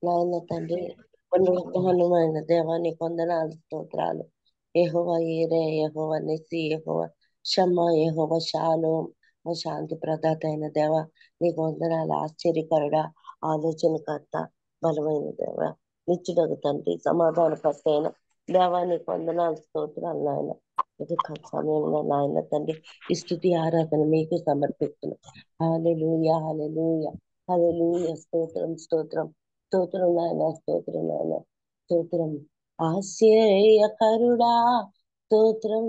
నాయన తండ్రి పునరుద్ధరణమైన దేవా నీ వందనాలు స్తోత్రాలు. యెహోవా ఈరే, యెహోవా నిస్సి, యెహోవా షమ్మా, యెహోవా షాలోమ్, మా శాంతి ప్రదాత అయిన దేవ నీకు వందనాలు. ఆశ్చర్యకరుడా, ఆలోచనకర్త, బలమైన దేవ, నిత్యుడగు తండ్రి, సమాధానకర్త అయిన దేవా నీకు వందనాలు స్తోత్రాలు. నాయన ఇది సమయంలో నాయన తండ్రి ఈ స్తుతి ఆరాధన మీకు సమర్పిస్తున్నాం. హల్లెలూయా, హల్లెలూయా, హల్లెలూయా. స్తోత్రం, స్తోత్రం, స్తోత్రం నాయన, స్తోత్రం నాయన, స్తోత్రం. ఆశ్చర్యకరుడా స్తోత్రం,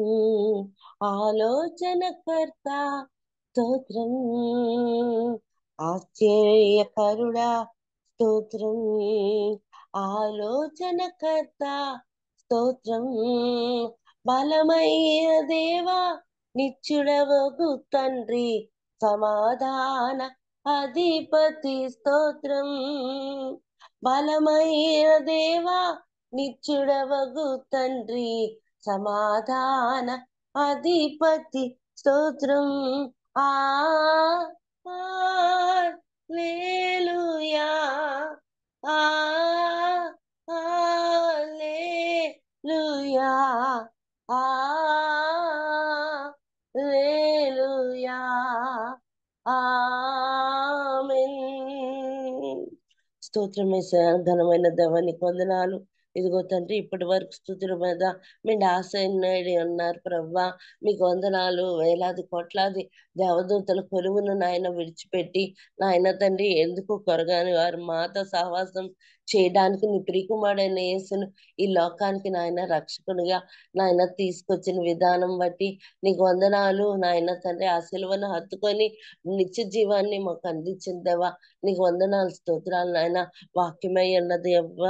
ఆలోచనకర్త స్తోత్రం, ఆశ్చర్యకరుడా స్తోత్రం, ఆలోచనకర్త స్తోత్రం, బలమైన దేవా నిత్యుడవగు తండ్రి, సమాధాన అధిపతి స్తోత్రం, బలమైన దేవా నిత్యుడవగు తండ్రి, సమాధాన అధిపతి స్తోత్రం. ఆ హల్లెలూయా, ఆ హల్లెలూయా, ఆ హల్లెలూయా, ఆమేన్. స్తోత్రమేసా, ఘనమైన దేవానికి వందనాలు. ఇదిగో తండ్రి, ఇప్పటి వరకు స్తుతుల మీద మీరు ఆశయడి అన్నారు ప్రవ్వా. మీకు వందనాలు. వేలాది కోట్లాది దేవదూతల కొలువును నాయన విడిచిపెట్టి నాయన తండ్రి ఎందుకు కొరగాని వారు మాతో సహవాసం చేయడానికి నీ ప్రియకుమారుడైన యేసును ఈ లోకానికి నాయన రక్షకునిగా నాయన తీసుకొచ్చిన విధానం బట్టి నీకు వందనాలు. నాయన తండ్రి ఆ సిలువను హత్తుకొని నిత్య జీవాన్ని మాకు అందించిన దేవా నీకు వందనాలు, స్తోత్రాలు. నాయన వాక్యమై ఉన్న దేవ,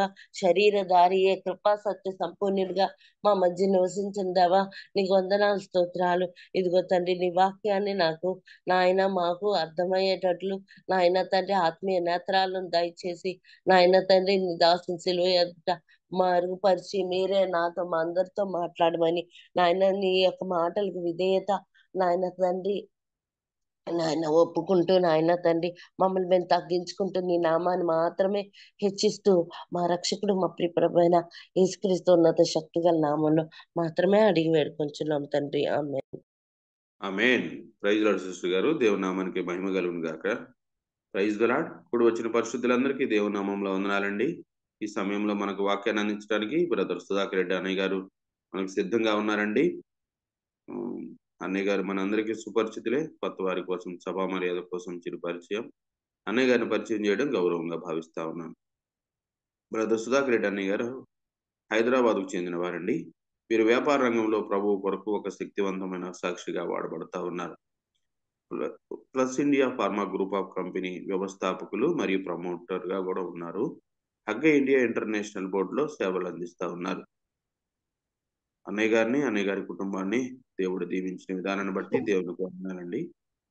శరీరధారియే, కృపా సత్య సంపూర్ణుడిగా మా మధ్య నివసించిన దేవా నీకు వందనాలు, స్తోత్రాలు. ఇదిగో తండ్రి నీ వాక్యాన్ని నాకు నాయన మాకు అర్థమయ్యేటట్లు నాయన తండ్రి ఆత్మీయ నేత్రాలను దయచేసి నాయన తండ్రి నీ దాసుని సిలువ ఎదుట మరుగుపరిచి మీరే నాతో మా అందరితో మాట్లాడమని నాయన నీ యొక్క మాటలకు విధేయత నాయన తండ్రి నాయన ఒప్పుకుంటూ నాయన తండ్రి మమ్మల్ని మేము తగ్గించుకుంటూ నీ నామాన్ని మాత్రమే హెచ్చిస్తూ మా రక్షకుడు మా ప్రియప్రభైన యేసుక్రీస్తు ఉన్నత శక్తి గల నామంలో మాత్రమే అడిగి వేడుకొంచున్నాం తండ్రి. ఆమె ఆమేన్. ప్రైజ్ లార్డ్ సిస్టర్ గారు, దేవుని నామానికి మహిమ కలుగును గాక. Praise the Lord. ఇప్పుడు వచ్చిన పరిశుద్ధులందరికీ దేవుని నామంలో వందనాలండి. ఈ సమయంలో మనకు వాక్యాన్ని అందించడానికి బ్రదర్ సుధాకర్ రెడ్డి అన్నయ్య గారు మనకు సిద్ధంగా ఉన్నారండి. అన్నయ్య గారు మనందరికీ సుపరిచితులే. కొత్త వారి కోసం, సభా మర్యాద కోసం చిరు పరిచయం. అన్నయ్య గారిని పరిచయం చేయడం గౌరవంగా భావిస్తా ఉన్నాను. బ్రదర్ సుధాకర్ రెడ్డి అన్నయ్య గారు హైదరాబాద్కు చెందిన వారండి. వీరు వ్యాపార రంగంలో ప్రభువు కొరకు ఒక శక్తివంతమైన సాక్షిగా వాడబడతా ఉన్నారు. Plus India pharma group of company వ్యవస్థాపకులు మరియు ప్రమోటర్ గా కూడా ఉన్నారు. హగ్గ ఇండియా ఇంటర్నేషనల్ బోర్డులో సేవలు అందిస్తా ఉన్నారు. అన్నయ్య గారిని, అన్నయ్య గారి కుటుంబాన్ని దేవుడు దీవించిన విధానాన్ని బట్టి దేవునికి వందనాలండి.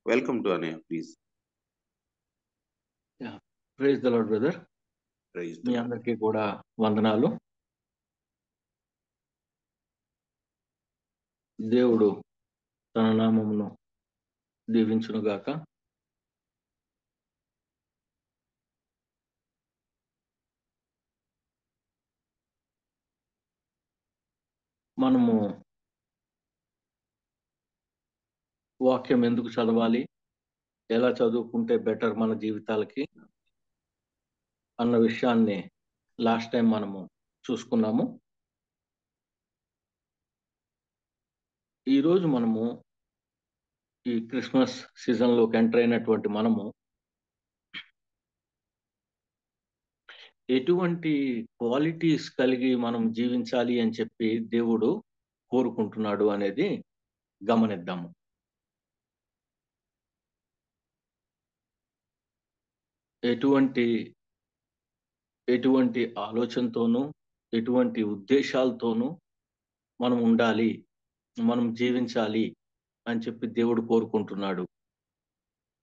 వెల్కమ్ టు అన్నయ్య, please. Praise the Lord brother. Praise మీ అందరికీ కూడా వందనాలు. దేవుడు తన నామమును దీవించునుగాక. మనము వాక్యం ఎందుకు చదవాలి, ఎలా చదువుకుంటే బెటర్ మన జీవితాలకి అన్న విషయాన్ని లాస్ట్ టైం మనము చూసుకున్నాము. ఈరోజు మనము ఈ క్రిస్మస్ సీజన్లోకి ఎంటర్ అయినటువంటి మనము ఎటువంటి క్వాలిటీస్ కలిగి మనం జీవించాలి అని చెప్పి దేవుడు కోరుకుంటున్నాడు అనేది గమనిద్దాము. ఎటువంటి ఆలోచనతోనూ ఎటువంటి ఉద్దేశాలతోనూ మనం ఉండాలి, మనం జీవించాలి అని చెప్పి దేవుడు కోరుకుంటున్నాడు.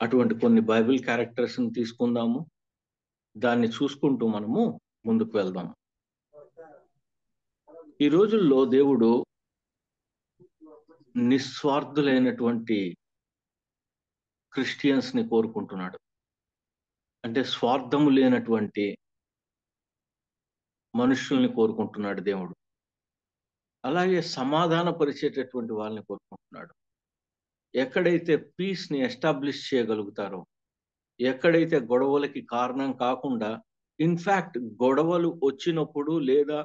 అటువంటి కొన్ని బైబిల్ క్యారెక్టర్స్ని తీసుకుందాము, దాన్ని చూసుకుంటూ మనము ముందుకు వెళ్దాం. ఈ రోజుల్లో దేవుడు నిస్వార్థులైనటువంటి క్రిస్టియన్స్ ని కోరుకుంటున్నాడు. అంటే స్వార్థము లేనటువంటి మనుషుల్ని కోరుకుంటున్నాడు దేవుడు. అలాగే సమాధానపరిచేటటువంటి వాళ్ళని కోరుకుంటున్నాడు. ఎక్కడైతే పీస్ని ఎస్టాబ్లిష్ చేయగలుగుతారో, ఎక్కడైతే గొడవలకి కారణం కాకుండా, ఇన్ఫ్యాక్ట్ గొడవలు వచ్చినప్పుడు లేదా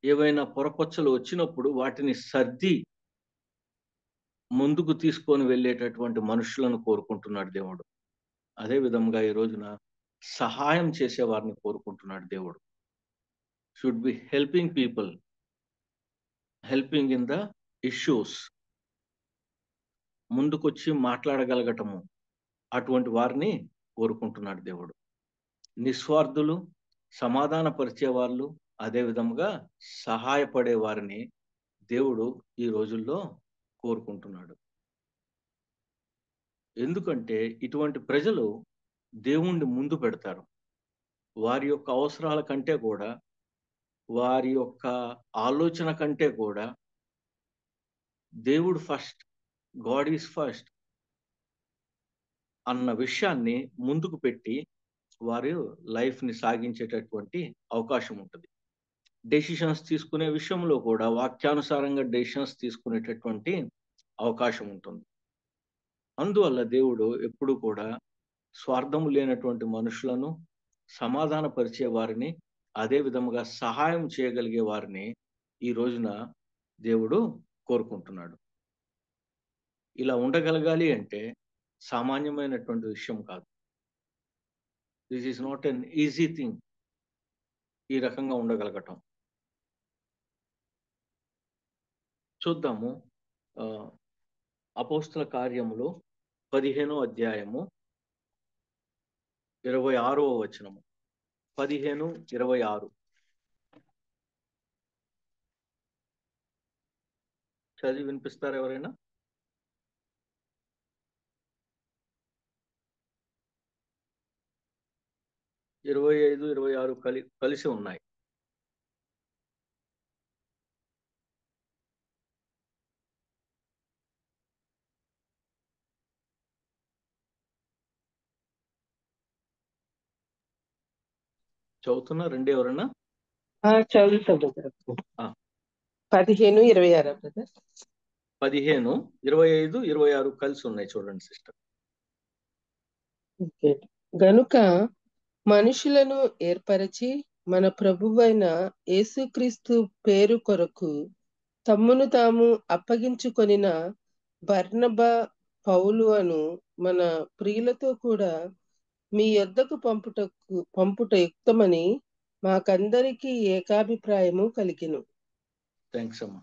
ఏవైనా పొరపచ్చలు వచ్చినప్పుడు వాటిని సర్ది ముందుకు తీసుకొని వెళ్ళేటటువంటి మనుషులను కోరుకుంటున్నాడు దేవుడు. అదే విధంగా ఈ రోజున సహాయం చేసే వారిని కోరుకుంటున్నాడు దేవుడు. Should be helping people, helping in the issues, ముందుకొచ్చి మాట్లాడగలగటము, అటువంటి వారిని కోరుకుంటున్నాడు దేవుడు. నిస్వార్థులు, సమాధానపరిచే వాళ్ళు, అదే విధంగా సహాయపడే వారిని దేవుడు ఈ రోజుల్లో కోరుకుంటున్నాడు. ఎందుకంటే ఇటువంటి ప్రజలు దేవుణ్ణి ముందు పెడతారు. వారి యొక్క అవసరాల కంటే కూడా, వారి యొక్క ఆలోచన కంటే కూడా దేవుడు ఫస్ట్, గాడ్ ఈజ్ ఫస్ట్ అన్న విషయాన్ని ముందుకు పెట్టి వారు లైఫ్ని సాగించేటటువంటి అవకాశం ఉంటుంది. డెసిషన్స్ తీసుకునే విషయంలో కూడా వాక్యానుసారంగా డెసిషన్స్ తీసుకునేటటువంటి అవకాశం ఉంటుంది. అందువల్ల దేవుడు ఎప్పుడు కూడా స్వార్థము లేనటువంటి మనుషులను, సమాధానపరిచే వారిని, అదే విధముగా సహాయం చేయగలిగే వారిని ఈ రోజున దేవుడు కోరుకుంటున్నాడు. ఇలా ఉండగలగాలి అంటే సామాన్యమైనటువంటి విషయం కాదు. This is not an easy thing. ఈ రకంగా ఉండగలగటం. చూద్దాము అపోస్తల కార్యములు 15వ అధ్యాయము 26వ వచనము. 15:26 చదివి వినిపిస్తారా ఎవరైనా? ఇరవై 26 కలిసి ఉన్నాయి. చదువుతున్నా రెండే ఎవరైనా? చదువుతా బ్రదర్. 15:26 బ్రదర్. 15, 25, 26 కలిసి ఉన్నాయి చూడండి సిస్టర్. గనుక మనుషులను ఏర్పరచి మన ప్రభువైన యేసుక్రీస్తు పేరు కొరకు తమ్మును తాము అప్పగించుకొనిన బర్నబా, పౌలు అను మన ప్రియులతో కూడా మీ యొద్దకు పంపుట యుక్తమని మాకందరికీ ఏకాభిప్రాయము కలిగిను. థ్యాంక్స్ అమ్మా.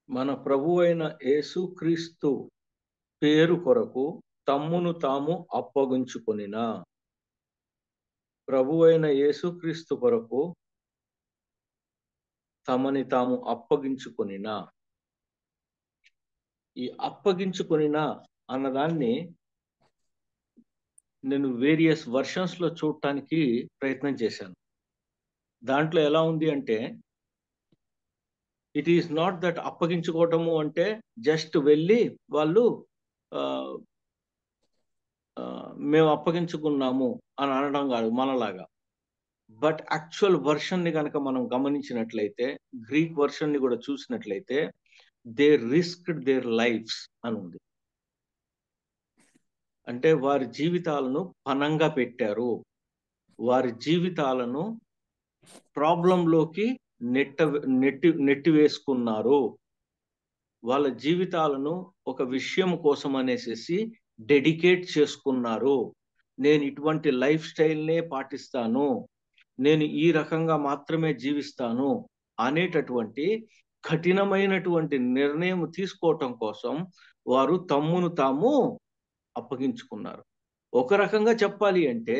మన ప్రభువైన యేసుక్రీస్తు పేరు కొరకు తమ్మును తాము అప్పగించుకొనిన, ప్రభువైన యేసుక్రీస్తు కొరకు తమని తాము అప్పగించుకొనిన. ఈ అప్పగించుకొనిన అన్నదాన్ని నేను వేరియస్ వర్షన్స్ లో చూడటానికి ప్రయత్నం చేశాను. దాంట్లో ఎలా ఉంది అంటే, ఇట్ ఈస్ నాట్ దట్ అప్పగించుకోవటము అంటే జస్ట్ వెళ్ళి వాళ్ళు మేము అప్పగించుకున్నాము అని అనడం కాదు మనలాగా. బట్ యాక్చువల్ వర్షన్ ని కనుక మనం గమనించినట్లయితే, గ్రీక్ వర్షన్ ని కూడా చూసినట్లయితే, దే రిస్క్డ్ దేర్ లైఫ్స్ అని ఉంది. అంటే వారి జీవితాలను పణంగా పెట్టారు, వారి జీవితాలను ప్రాబ్లంలోకి నెట్టివేసుకున్నారు, వాళ్ళ జీవితాలను ఒక విషయం కోసం అనేసి డెడికేట్ చేసుకున్నారు. నేను ఇటువంటి లైఫ్ స్టైల్నే పాటిస్తాను, నేను ఈ రకంగా మాత్రమే జీవిస్తాను అనేటటువంటి కఠినమైనటువంటి నిర్ణయం తీసుకోవటం కోసం వారు తమ్మును తాము అప్పగించుకున్నారు. ఒక రకంగా చెప్పాలి అంటే,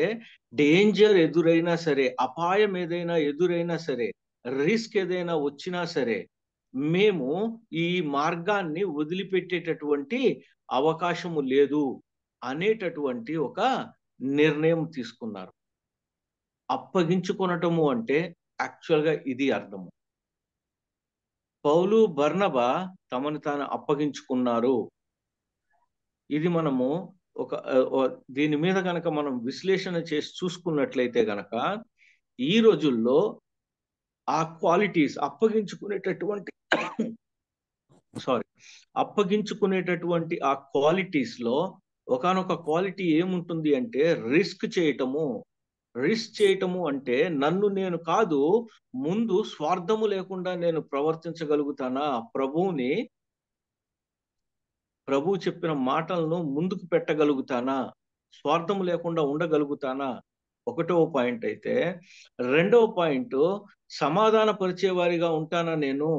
డేంజర్ ఎదురైనా సరే, అపాయం ఏదైనా ఎదురైనా సరే, రిస్క్ ఏదైనా వచ్చినా సరే, మేము ఈ మార్గాన్ని వదిలిపెట్టేటటువంటి అవకాశము లేదు అనేటటువంటి ఒక నిర్ణయం తీసుకున్నారు. అప్పగించుకొనటము అంటే యాక్చువల్గా ఇది అర్థము. పౌలు, బర్నబా తమను తాను అప్పగించుకున్నారు. ఇది మనము దీని మీద గనక మనం విశ్లేషణ చేసి చూసుకున్నట్లయితే గనక ఈ రోజుల్లో ఆ క్వాలిటీస్ అప్పగించుకునేటటువంటి ఆ క్వాలిటీస్ లో ఒకానొక క్వాలిటీ ఏముంటుంది అంటే రిస్క్ చేయటము అంటే నన్ను నేను కాదు, ముందు స్వార్థము లేకుండా నేను ప్రవర్తించగలుగుతానా, ప్రభు చెప్పిన మాటలను ముందుకు పెట్టగలుగుతానా, స్వార్థము లేకుండా ఉండగలుగుతానా, ఒకటో పాయింట్ అయితే. రెండవ పాయింట్, సమాధాన పరిచేవారిగా ఉంటానా నేను.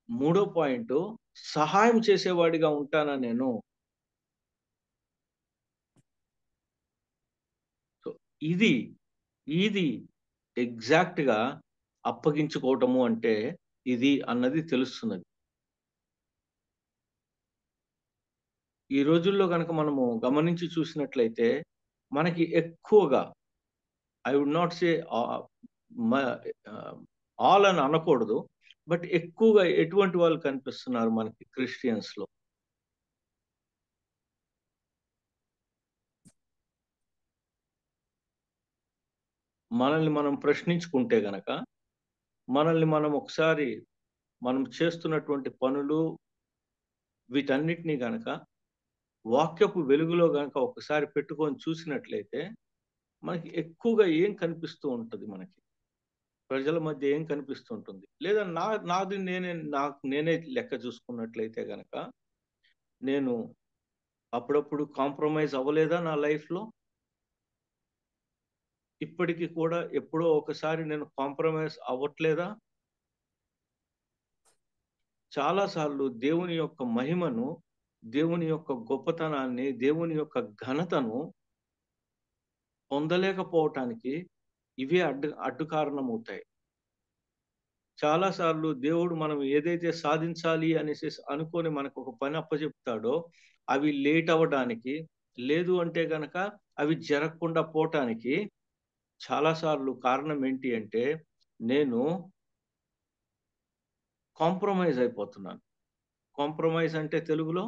మూడో పాయింట్, సహాయం చేసేవాడిగా ఉంటానా నేను. సో ఇది ఎగ్జాక్ట్ గా అప్పగించుకోవటము అంటే ఇది అన్నది తెలుస్తున్నది. ఈ రోజుల్లో కనుక మనము గమనించి చూసినట్లయితే మనకి ఎక్కువగా, I would not say all అని అనకూడదు, బట్ ఎక్కువగా ఎటువంటి వాళ్ళు కనిపిస్తున్నారు మనకి క్రిస్టియన్స్ లో? మనల్ని మనం ప్రశ్నించుకుంటే గనక, మనల్ని మనం ఒకసారి మనం చేస్తున్నటువంటి పనులు వీటన్నిటినీ గనక వాక్యపు వెలుగులో గనక ఒకసారి పెట్టుకొని చూసినట్లయితే మనకి ఎక్కువగా ఏం కనిపిస్తూ ఉంటుంది, మనకి ప్రజల మధ్య ఏం కనిపిస్తుంటుంది? లేదా నాకు నేనే లెక్క చూసుకున్నట్లయితే గనక నేను అప్పుడప్పుడు కాంప్రమైజ్ అవ్వలేదా నా లైఫ్లో? ఇప్పటికీ కూడా ఎప్పుడో ఒకసారి నేను కాంప్రమైజ్ అవ్వట్లేదా? చాలాసార్లు దేవుని యొక్క మహిమను, దేవుని యొక్క గొప్పతనాన్ని, దేవుని యొక్క ఘనతను పొందలేకపోవటానికి ఇవే అడ్డు కారణమవుతాయి. చాలాసార్లు దేవుడు మనం ఏదైతే సాధించాలి అనేసి అనుకొని మనకు ఒక పని అప్పచెప్తాడో అవి లేట్ అవ్వడానికి, లేదు అంటే గనక అవి జరగకుండా పోవటానికి చాలాసార్లు కారణం ఏంటి అంటే నేను కాంప్రమైజ్ అయిపోతున్నాను. కాంప్రమైజ్ అంటే తెలుగులో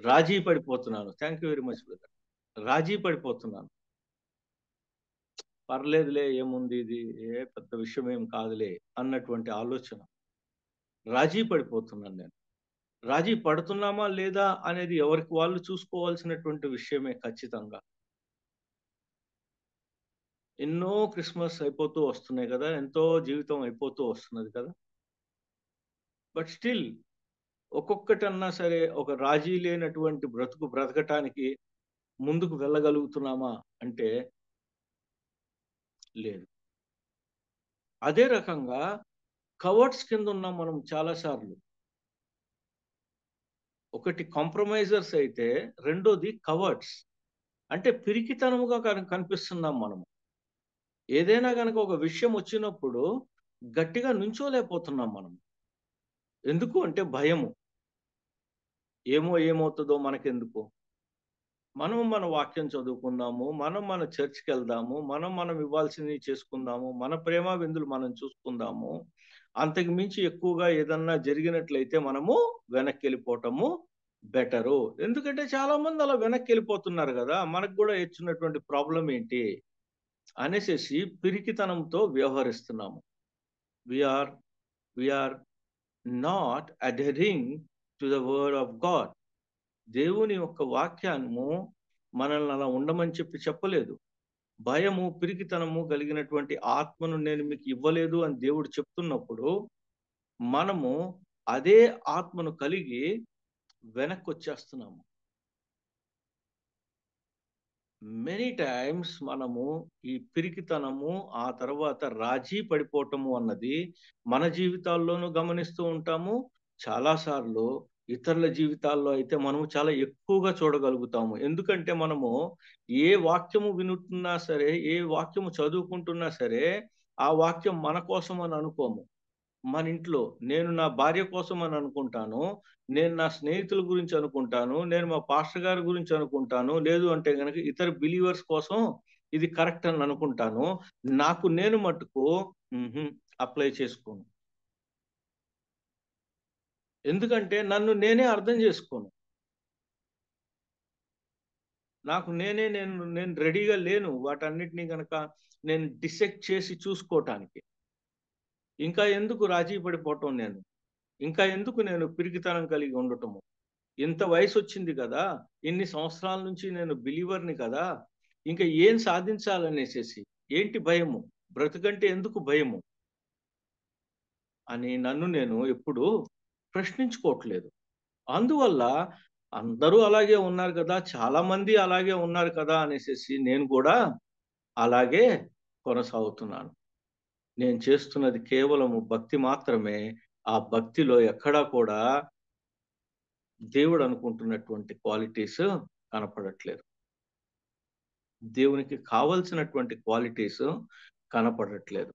రాజీ పడిపోతున్నాను. Thank you very much brother. రాజీ పడిపోతున్నాను. పర్లేదులే, ఏముంది, ఇది పెద్ద విషయం ఏం కాదులే అన్నటువంటి ఆలోచన. రాజీ పడిపోతున్నాను నేను. రాజీ పడుతున్నామా లేదా అనేది ఎవరికి వాళ్ళు చూసుకోవాల్సినటువంటి విషయమే ఖచ్చితంగా. ఎన్నో క్రిస్మస్ అయిపోతూ వస్తున్నాయి కదా, ఎంతో జీవితం అయిపోతూ వస్తున్నది కదా, బట్ స్టిల్ ఒక్కొక్కటన్నా సరే ఒక రాజీ లేనటువంటి బ్రతకటానికి ముందుకు వెళ్ళగలుగుతున్నామా అంటే లేదు. అదే రకంగా కవర్డ్స్ కింద ఉన్నాం మనం చాలాసార్లు. ఒకటి కాంప్రమైజర్స్ అయితే, రెండోది కవర్డ్స్ అంటే పిరికితనముగా కనిపిస్తున్నాం మనము. ఏదైనా కనుక ఒక విషయం వచ్చినప్పుడు గట్టిగా నుంచోలేకపోతున్నాం మనం. ఎందుకు అంటే భయము. ఏమవుతుందో మనకెందుకు, మనం మన వాక్యం చదువుకుందాము, మనం మన చర్చ్కి వెళ్దాము, మనం ఇవ్వాల్సింది చేసుకుందాము, మన ప్రేమ విందులు మనం చూసుకుందాము. అంతకు మించి ఎక్కువగా ఏదన్నా జరిగినట్లయితే మనము వెనక్కి వెళ్ళిపోవటము బెటరు. ఎందుకంటే చాలా మంది అలా వెనక్కి వెళ్ళిపోతున్నారు కదా, మనకు కూడా వచ్చినటువంటి ప్రాబ్లం ఏంటి అనేసి పిరికితనంతో వ్యవహరిస్తున్నాము. We are not adhering to the word of God. దేవుని యొక్క వాక్యాన్ని మనల్ని అలా ఉండమని చెప్పలేదు. భయము, పిరికితనము కలిగినటువంటి ఆత్మను నేను మీకు ఇవ్వలేదు అని దేవుడు చెప్తున్నప్పుడు మనము అదే ఆత్మను కలిగి వెనక్కి వచ్చేస్తున్నాము. మెనీ టైమ్స్ మనము ఈ పిరికితనము, ఆ తర్వాత రాజీ పడిపోవటము అన్నది మన జీవితాల్లోనూ గమనిస్తూ ఉంటాము. చాలాసార్లు ఇతరుల జీవితాల్లో అయితే మనము చాలా ఎక్కువగా చూడగలుగుతాము. ఎందుకంటే మనము ఏ వాక్యము వినుతున్నా సరే, ఏ వాక్యము చదువుకుంటున్నా సరే, ఆ వాక్యం మన కోసం అని అనుకోము. మన ఇంట్లో నేను నా భార్య కోసం అని అనుకుంటాను, నేను నా స్నేహితుల గురించి అనుకుంటాను, నేను మా పాస్టర్ గారి గురించి అనుకుంటాను, లేదు అంటే కనుక ఇతర బిలీవర్స్ కోసం ఇది కరెక్ట్ అని అనుకుంటాను. నాకు నేను మట్టుకు అప్లై చేసుకోను. ఎందుకంటే నన్ను నేనే అర్థం చేసుకోను. నేను రెడీగా లేను వాటన్నిటినీ కనుక నేను డిసెక్ట్ చేసి చూసుకోవటానికి. ఇంకా ఎందుకు రాజీ పడిపోవటం నేను? ఇంకా ఎందుకు నేను పిరికితనం కలిగి ఉండటము? ఇంత వయసు వచ్చింది కదా, ఇన్ని సంవత్సరాల నుంచి నేను బిలీవర్ని కదా, ఇంకా ఏం సాధించాలనేసేసి, ఏంటి భయము? బ్రతుకంటే ఎందుకు భయము అని నన్ను నేను ఎప్పుడు ప్రశ్నించుకోవట్లేదు. అందువల్ల అందరూ అలాగే ఉన్నారు కదా, చాలా మంది అలాగే ఉన్నారు కదా అనేసి నేను కూడా అలాగే కొనసాగుతున్నాను. నేను చేస్తున్నది కేవలము భక్తి మాత్రమే. ఆ భక్తిలో ఎక్కడా కూడా దేవుడు అనుకుంటున్నటువంటి క్వాలిటీస్ కనపడట్లేదు. దేవునికి కావలసినటువంటి క్వాలిటీస్ కనపడట్లేదు.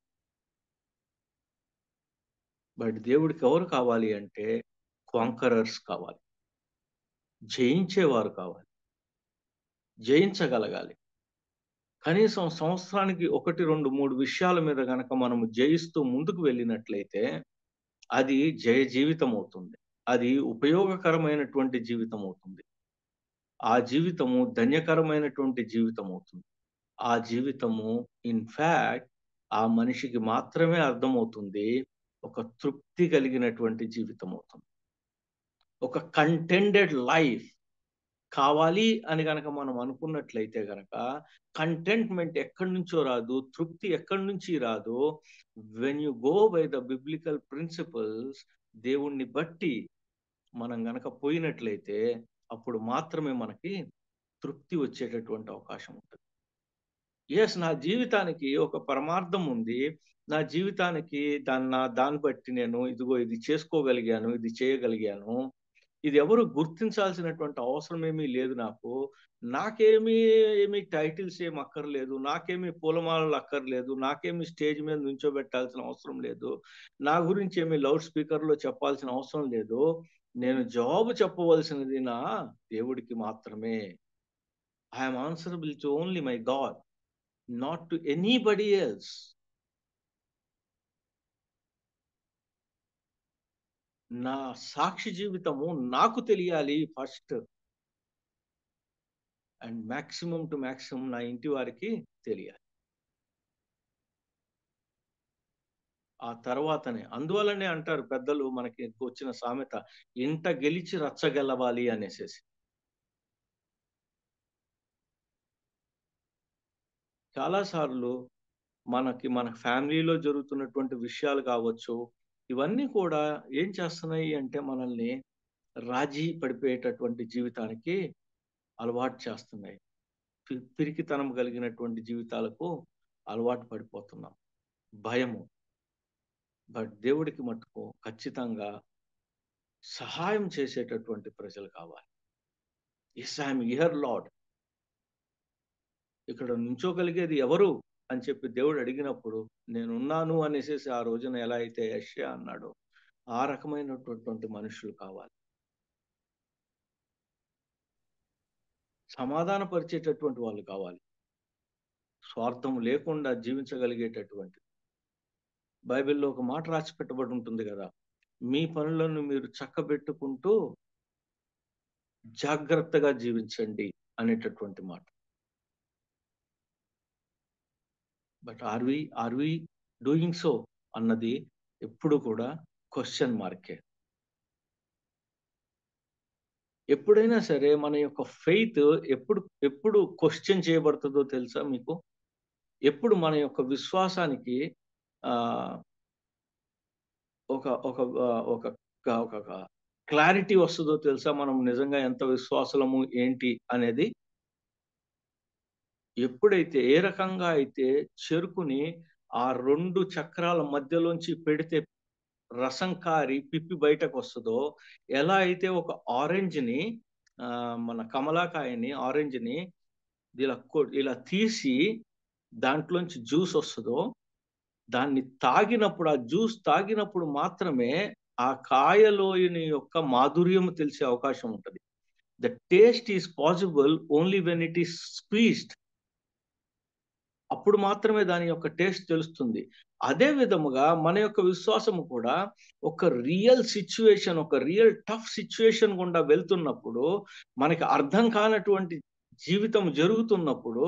బట్ దేవుడికి ఎవరు కావాలి అంటే కాంకరర్స్ కావాలి, జయించేవారు కావాలి, జయించగలగాలి. కనీసం సంవత్సరానికి 1, 2, 3 విషయాల మీద గనక మనము జయిస్తూ ముందుకు వెళ్ళినట్లయితే అది జయ జీవితం అవుతుంది. అది ఉపయోగకరమైనటువంటి జీవితం అవుతుంది. ఆ జీవితము ధన్యకరమైనటువంటి జీవితం అవుతుంది. ఆ జీవితము ఇన్‌ఫాక్ట్ ఆ మనిషికి మాత్రమే అర్థమవుతుంది. ఒక తృప్తి కలిగినటువంటి జీవితం అవుతుంది. ఒక కంటెంటెడ్ లైఫ్ కావాలి అని గనక మనం అనుకున్నట్లయితే గనక కంటెంట్‌మెంట్ ఎక్కడి నుంచో రాదు, తృప్తి ఎక్కడి నుంచి రాదు. When you go by the biblical principles, దేవుణ్ణి బట్టి మనం గనక పోయినట్లయితే అప్పుడు మాత్రమే మనకి తృప్తి వచ్చేటటువంటి అవకాశం ఉంటుంది. యెస్, నా జీవితానికి ఒక పరమార్థం ఉంది. నా జీవితానికి దాన్ని బట్టి నేను ఇదిగో ఇది చేసుకోగలిగాను, ఇది చేయగలిగాను. ఇది ఎవరు గుర్తించాల్సినటువంటి అవసరం ఏమీ లేదు నాకు. ఏమి టైటిల్స్ ఏమి అక్కర్లేదు. నాకేమి పూలమాలలు అక్కర్లేదు. నాకేమి స్టేజ్ మీద నుంచోబెట్టాల్సిన అవసరం లేదు. నా గురించి ఏమి లౌడ్ స్పీకర్‌లో చెప్పాల్సిన అవసరం లేదు. నేను జవాబు చెప్పవలసినది నా దేవుడికి మాత్రమే. I am answerable to only my God, not to anybody else. నా సాక్షి జీవితము నాకు తెలియాలి first. And maximum to maximum నా ఇంటి వారికి తెలియాలి. ఆ తర్వాతనే, అందువల్లనే అంటారు పెద్దలు, మనకి వచ్చిన సామెత, ఇంట గెలిచి రచ్చగెలవాలి అనేసేసి. చాలాసార్లు మన ఫ్యామిలీలో జరుగుతున్నటువంటి విషయాలు కావచ్చు, ఇవన్నీ కూడా ఏం చేస్తున్నాయి అంటే మనల్ని రాజీ పడిపోయేటటువంటి జీవితానికి అలవాటు చేస్తున్నాయి. పిరికితనం కలిగినటువంటి జీవితాలకు అలవాటు పడిపోతున్నాం. భయము. బట్ దేవుడికి మట్టుకు ఖచ్చితంగా సహాయం చేసేటటువంటి ప్రజలు కావాలి. Yes, I'm here Lord. ఇక్కడ నుంచోగలిగేది ఎవరు అని చెప్పి దేవుడు అడిగినప్పుడు నేనున్నాను అనేసి ఆ రోజున ఎలా అయితే యెషయా అన్నాడో ఆ రకమైనటువంటి మనుషులు కావాలి. సమాధానపరిచేటటువంటి వాళ్ళు కావాలి. స్వార్థం లేకుండా జీవించగలిగేటటువంటి. బైబిల్లో ఒక మాట రాసి పెట్టబడి ఉంటుంది కదా, మీ పనులను మీరు చక్కబెట్టుకుంటూ జాగ్రత్తగా జీవించండి అనేటటువంటి మాట. But are we doing so అన్నది ఎప్పుడు కూడా క్వశ్చన్ మార్కే. ఎప్పుడైనా సరే మన యొక్క ఫెయిత్ ఎప్పుడు క్వశ్చన్ చేయబడుతుందో తెలుసా మీకు? ఎప్పుడు మన యొక్క విశ్వాసానికి ఒక ఒక ఒక ఒక క్లారిటీ వస్తుందో తెలుసా? మనం నిజంగా ఎంత విశ్వాసలము ఏంటి అనేది ఎప్పుడైతే, ఏ రకంగా అయితే చెరుకుని ఆ 2 చక్రాల మధ్యలోంచి పెడితే రసం కారి పిప్పి బయటకు వస్తుందో, ఎలా అయితే ఒక ఆరెంజ్‌ని మన కమలాకాయని, ఆరెంజ్‌ని ఇలా తీసి దాంట్లోంచి జ్యూస్ వస్తుందో, దాన్ని తాగినప్పుడు, ఆ జ్యూస్ తాగినప్పుడు మాత్రమే ఆ కాయలోని యొక్క మాధుర్యం తెలిసే అవకాశం ఉంటది. The taste is possible only when it is squeezed. అప్పుడు మాత్రమే దాని యొక్క టేస్ట్ తెలుస్తుంది. అదే విధముగా మన యొక్క విశ్వాసము కూడా ఒక రియల్ సిచ్యువేషన్, ఒక రియల్ టఫ్ సిచ్యువేషన్ గుండా వెళ్తున్నప్పుడు, మనకి అర్థం కానటువంటి జీవితం జరుగుతున్నప్పుడు,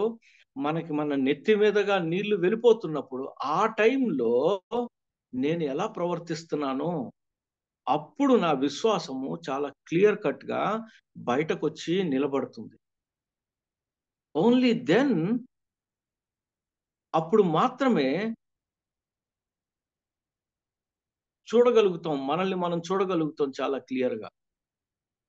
మనకి మన నెత్తి మీదగా నీళ్లు వెళ్ళిపోతున్నప్పుడు, ఆ టైంలో నేను ఎలా ప్రవర్తిస్తున్నానో అప్పుడు నా విశ్వాసము చాలా క్లియర్ కట్ గా బయటకొచ్చి నిలబడుతుంది. ఓన్లీ దెన్, అప్పుడు మాత్రమే చూడగలుగుతాం, మనల్ని మనం చూడగలుగుతాం చాలా క్లియర్ గా.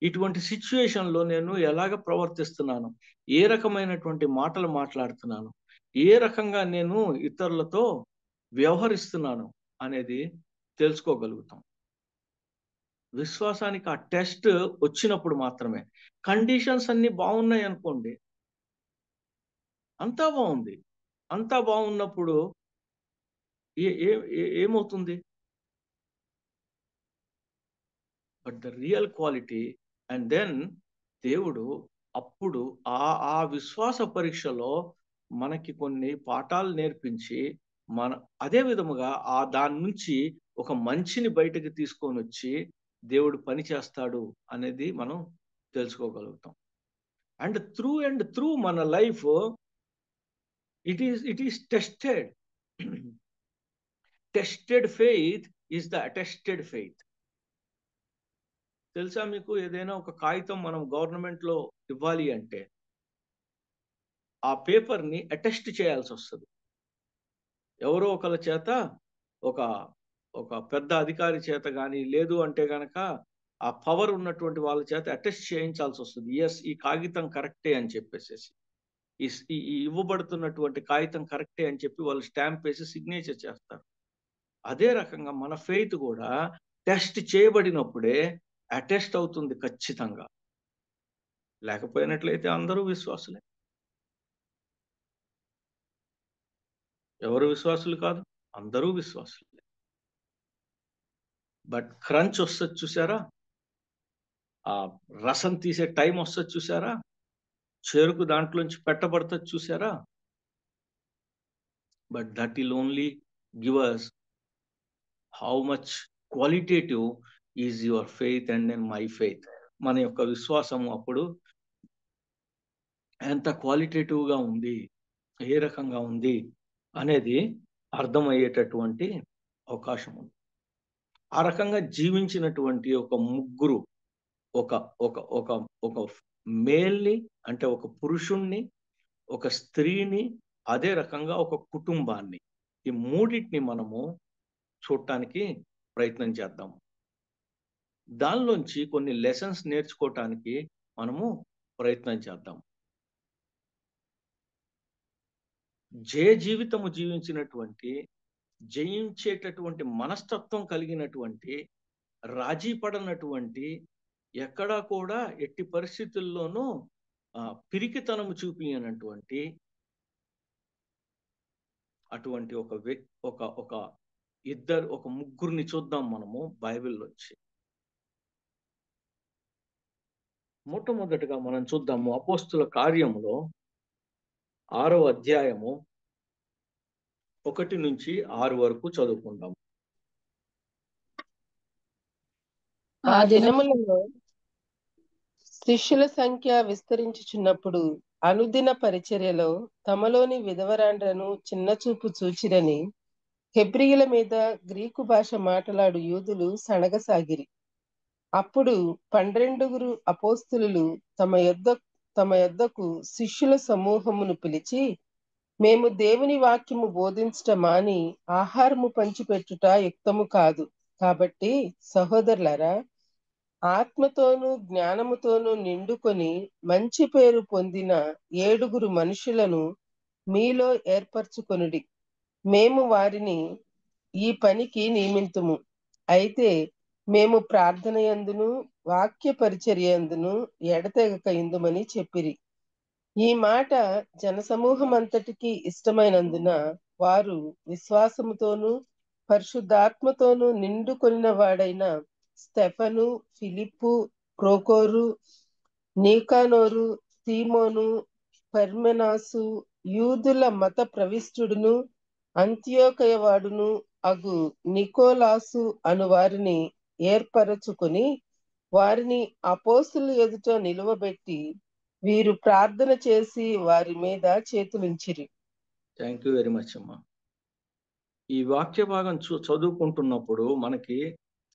ఇటువంటి సిచ్యువేషన్ లో నేను ఎలాగ ప్రవర్తిస్తున్నాను, ఏ రకమైనటువంటి మాటలు మాట్లాడుతున్నాను, ఏ రకంగా నేను ఇతరులతో వ్యవహరిస్తున్నాను అనేది తెలుసుకోగలుగుతాం. విశ్వాసానికి ఆ టెస్ట్ వచ్చినప్పుడు మాత్రమే. కండిషన్స్ అన్ని బాగున్నాయి అనుకోండి, అంతా బాగుంది, అంతా బాగున్నప్పుడు ఏమవుతుంది? But the real quality, and then దేవుడు అప్పుడు ఆ విశ్వాస పరీక్షలో మనకి కొన్ని పాఠాలు నేర్పించి, అదే విధముగా దాని నుంచి ఒక మంచిని బయటకు తీసుకొని వచ్చి దేవుడు పని చేస్తాడు అనేది మనం తెలుసుకోగలుగుతాం. అండ్ త్రూ మన life it is tested. Tested faith is the attested faith. తెలుసా మీకు? ఏదైనా ఒక కాగితం మనం గవర్నమెంట్ లో ఇవ్వాలి అంటే ఆ పేపర్ ని అటెస్ట్ చేయాల్సి వస్తుంది. ఎవరో ఒకళ్ళ చేత, ఒక పెద్ద అధికారి చేత కానీ, లేదు అంటే గనక ఆ పవర్ ఉన్నటువంటి వాళ్ళ చేత అటెస్ట్ చేయించాల్సి వస్తుంది. ఎస్, ఈ కాగితం కరెక్టే అని చెప్పేసి, ఈ ఇవ్వబడుతున్నటువంటి కాగితం కరెక్టే అని చెప్పి వాళ్ళు స్టాంప్ వేసి సిగ్నేచర్ చేస్తారు. అదే రకంగా మన ఫెయిత్ కూడా టెస్ట్ చేయబడినప్పుడే అటెస్ట్ అవుతుంది ఖచ్చితంగా. లేకపోయినట్లయితే అందరూ విశ్వాసులే. ఎవరు విశ్వాసులు కాదు? అందరూ విశ్వాసులే. బట్ క్రంచ్ వస్తుంది చూసారా, ఆ రసం తీసే టైం వస్తుంది చూసారా, చెరుకు దాంట్లోంచి పెట్టబడుతుంది చూసారా. But that will only give us how much qualitative is your faith and then my faith. మన యొక్క విశ్వాసము అప్పుడు ఎంత క్వాలిటేటివ్ గా ఉంది, ఏ రకంగా ఉంది అనేది అర్థమయ్యేటటువంటి అవకాశం ఉంది. ఆ రకంగా జీవించినటువంటి ఒక ముగ్గురు, ఒక ఒక ఒక ఒక మేల్ని అంటే ఒక పురుషుణ్ణి, ఒక స్త్రీని, అదే రకంగా ఒక కుటుంబాన్ని, ఈ మూడింటిని మనము చూడటానికి ప్రయత్నం చేద్దాము. దానిలోంచి కొన్ని లెసన్స్ నేర్చుకోవటానికి మనము ప్రయత్నం చేద్దాం. జీవితము జీవించినటువంటి, జయించేటటువంటి మనస్తత్వం కలిగినటువంటి, రాజీ పడనటువంటి, ఎక్కడా కూడా ఎట్టి పరిస్థితుల్లోనూ పిరికితనము చూపించనటువంటి అటువంటి ఒక ముగ్గురిని చూద్దాం మనము బైబిల్లోంచి. మొట్టమొదటిగా మనం చూద్దాము అపోస్తుల కార్యములో 6వ అధ్యాయము 1 నుంచి 6 వరకు చదువుకుందాం. ఆ దినములలో శిష్యుల సంఖ్య విస్తరించుచున్నప్పుడు అనుదిన పరిచర్యలో తమలోని విధవరాండ్రను చిన్నచూపు చూచిరని హెబ్రీయుల మీద గ్రీకు భాష మాట్లాడు యూదులు సణగసాగిరి. అప్పుడు 12 అపోస్తులు తమ యొద్దకు శిష్యుల సమూహమును పిలిచి, మేము దేవుని వాక్యము బోధించుట మాని ఆహారము పంచిపెట్టుట యుక్తము కాదు. కాబట్టి సహోదరులారా, ఆత్మతోనూ జ్ఞానముతోనూ నిండుకొని మంచి పేరు పొందిన 7 మనుషులను మీలో ఏర్పరచుకొనుడి. మేము వారిని ఈ పనికి నియమింతుము. అయితే మేము ప్రార్థన యందును వాక్య పరిచర్య యందును ఎడతెగక ఇందుమని చెప్పిరి. ఈ మాట జనసమూహం అంతటికి ఇష్టమైనందున వారు విశ్వాసముతోనూ పరిశుద్ధాత్మతోనూ నిండుకొనిన వాడైన స్తెఫను, ఫిలిప్పు, ప్రోకోరు, నీకానోరు, తీమోను, పర్మెనాసు, యూదుల మత ప్రవిష్టుడును అంత్యోకయవాడును అగు నికోలాసు అను వారిని ఏర్పరచుకుని వారిని అపోస్తుల ఎదుట నిలువబెట్టి వీరు ప్రార్థన చేసి వారి మీద చేతులుంచిరి. థ్యాంక్ యూ వెరీ మచ్ అమ్మా. ఈ వాక్య భాగం చదువుకుంటున్నప్పుడు మనకి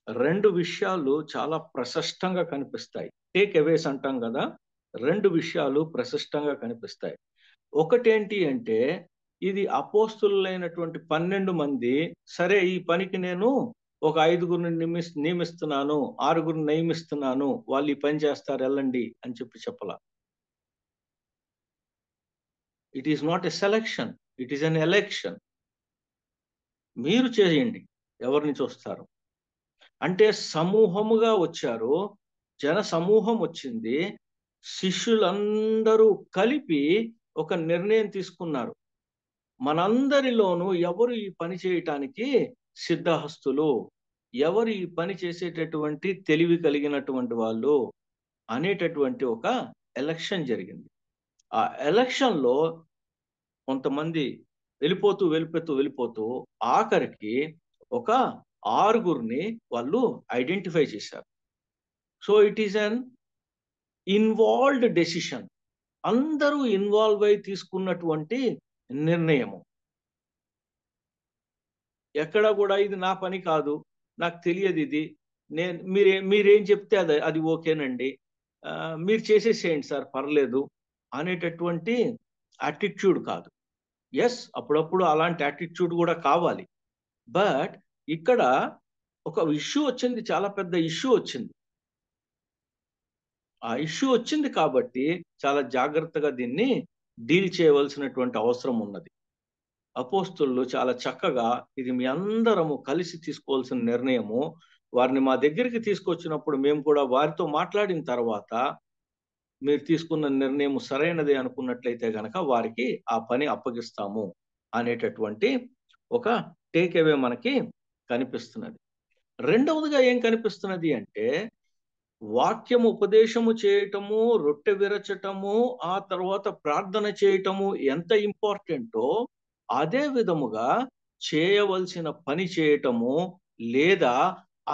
2 విషయాలు చాలా ప్రశస్తంగా కనిపిస్తాయి. టేక్ అవేస్ అంటాం కదా, 2 విషయాలు ప్రశస్తంగా కనిపిస్తాయి. ఒకటేంటి అంటే, ఇది అపోస్తులైనటువంటి 12 మంది, సరే ఈ పనికి నేను ఒక 5గురిని నియమిస్తున్నాను, 6గురిని నియమిస్తున్నాను, వాళ్ళు ఈ పని చేస్తారు వెళ్ళండి అని చెప్పలా. It is not a selection, it is an election. మీరు చేయండి, ఎవరిని చూస్తారు అంటే సమూహముగా వచ్చారు, జన సమూహం వచ్చింది, శిష్యులందరూ కలిపి ఒక నిర్ణయం తీసుకున్నారు. మనందరిలోనూ ఎవరు ఈ పని చేయటానికి సిద్ధహస్తులు, ఎవరు ఈ పని చేసేటటువంటి తెలివి కలిగినటువంటి వాళ్ళు అనేటటువంటి ఒక ఎలక్షన్ జరిగింది. ఆ ఎలక్షన్లో కొంతమంది వెళ్ళిపోతూ ఆఖరికి ఒక 6గురిని వాళ్ళు ఐడెంటిఫై చేశారు. So it is an involved decision. అందరూ ఇన్వాల్వ్ అయి తీసుకున్నటువంటి నిర్ణయము. ఎక్కడ కూడా ఇది నా పని కాదు, నాకు తెలియదు, ఇది మీరేం చెప్తే అది ఓకేనండి, మీరు చేసేసేయండి సార్ పర్లేదు అనేటటువంటి యాటిట్యూడ్ కాదు. ఎస్, అప్పుడప్పుడు అలాంటి యాటిట్యూడ్ కూడా కావాలి. బట్ ఇక్కడ ఒక ఇష్యూ వచ్చింది, చాలా పెద్ద ఇష్యూ వచ్చింది. ఆ ఇష్యూ వచ్చింది కాబట్టి చాలా జాగ్రత్తగా దీన్ని డీల్ చేయవలసినటువంటి అవసరం ఉన్నది. అపోస్తులు చాలా చక్కగా ఇది మీ అందరము కలిసి తీసుకోవాల్సిన నిర్ణయము, వారిని మా దగ్గరికి తీసుకొచ్చినప్పుడు మేము కూడా వారితో మాట్లాడిన తర్వాత మీరు తీసుకున్న నిర్ణయం సరైనదే అనుకున్నట్లయితే గనక వారికి ఆ పని అప్పగిస్తాము అనేటటువంటి ఒక టేక్ అవే మనకి కనిపిస్తున్నది. రెండవదిగా ఏం కనిపిస్తున్నది అంటే, వాక్యము ఉపదేశము చేయటము, రొట్టె విరచటము, ఆ తర్వాత ప్రార్థన చేయటము ఎంత ఇంపార్టెంటో అదే విధముగా చేయవలసిన పని చేయటము లేదా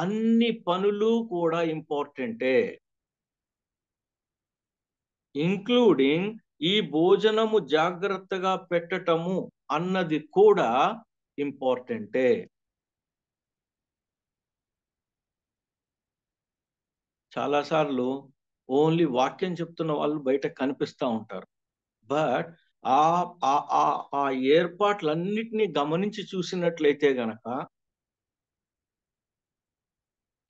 అన్ని పనులు కూడా ఇంపార్టెంటే. ఇంక్లూడింగ్ ఈ భోజనము జాగ్రత్తగా పెట్టటము అన్నది కూడా ఇంపార్టెంటే. చాలాసార్లు ఓన్లీ వాక్యం చెప్తున్న వాళ్ళు బయట కనిపిస్తూ ఉంటారు. బట్ ఆ ఏర్పాట్లన్నిటినీ గమనించి చూసినట్లయితే గనక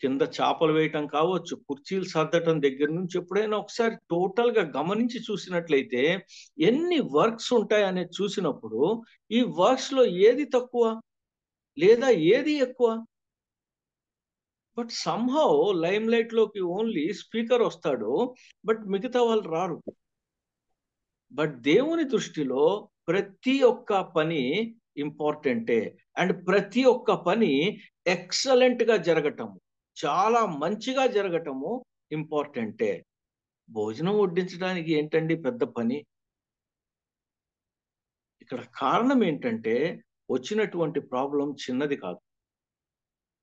కింద చేపలు వేయటం కావచ్చు, కుర్చీలు సర్దటం దగ్గర నుంచి ఎప్పుడైనా ఒకసారి టోటల్ గా గమనించి చూసినట్లయితే ఎన్ని వర్క్స్ ఉంటాయి అనేది చూసినప్పుడు ఈ వర్క్స్ లో ఏది తక్కువ లేదా ఏది ఎక్కువ? బట్ సమ్హౌ లైమ్ లైట్ లోకి ఓన్లీ స్పీకర్ వస్తాడు, బట్ మిగతా వాళ్ళు రారు. బట్ దేవుని దృష్టిలో ప్రతి ఒక్క పని ఇంపార్టెంటే. అండ్ ప్రతి ఒక్క పని ఎక్సలెంట్ గా జరగటము, చాలా మంచిగా జరగటము ఇంపార్టెంటే. భోజనం వడ్డించడానికి ఏంటండి పెద్ద పని? ఇక్కడ కారణం ఏంటంటే వచ్చినటువంటి ప్రాబ్లం చిన్నది కాదు.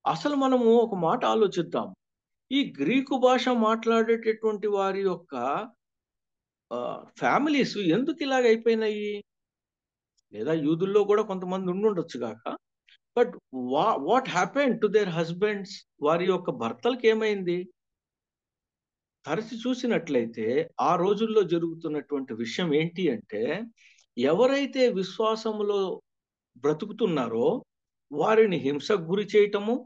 అసలు మనము ఒక మాట ఆలోచిద్దాం. ఈ గ్రీకు భాష మాట్లాడేటటువంటి వారి యొక్క ఫ్యామిలీస్ ఎందుకు ఇలాగ అయిపోయినాయి? లేదా యూదుల్లో కూడా కొంతమంది ఉండుండొచ్చు గాక. But what happened to their husbands? వారి యొక్క భర్తలకు ఏమైంది? తరచి చూసినట్లయితే ఆ రోజుల్లో జరుగుతున్నటువంటి విషయం ఏంటి అంటే, ఎవరైతే విశ్వాసములో బ్రతుకుతున్నారో వారిని హింసకు గురి చేయటము,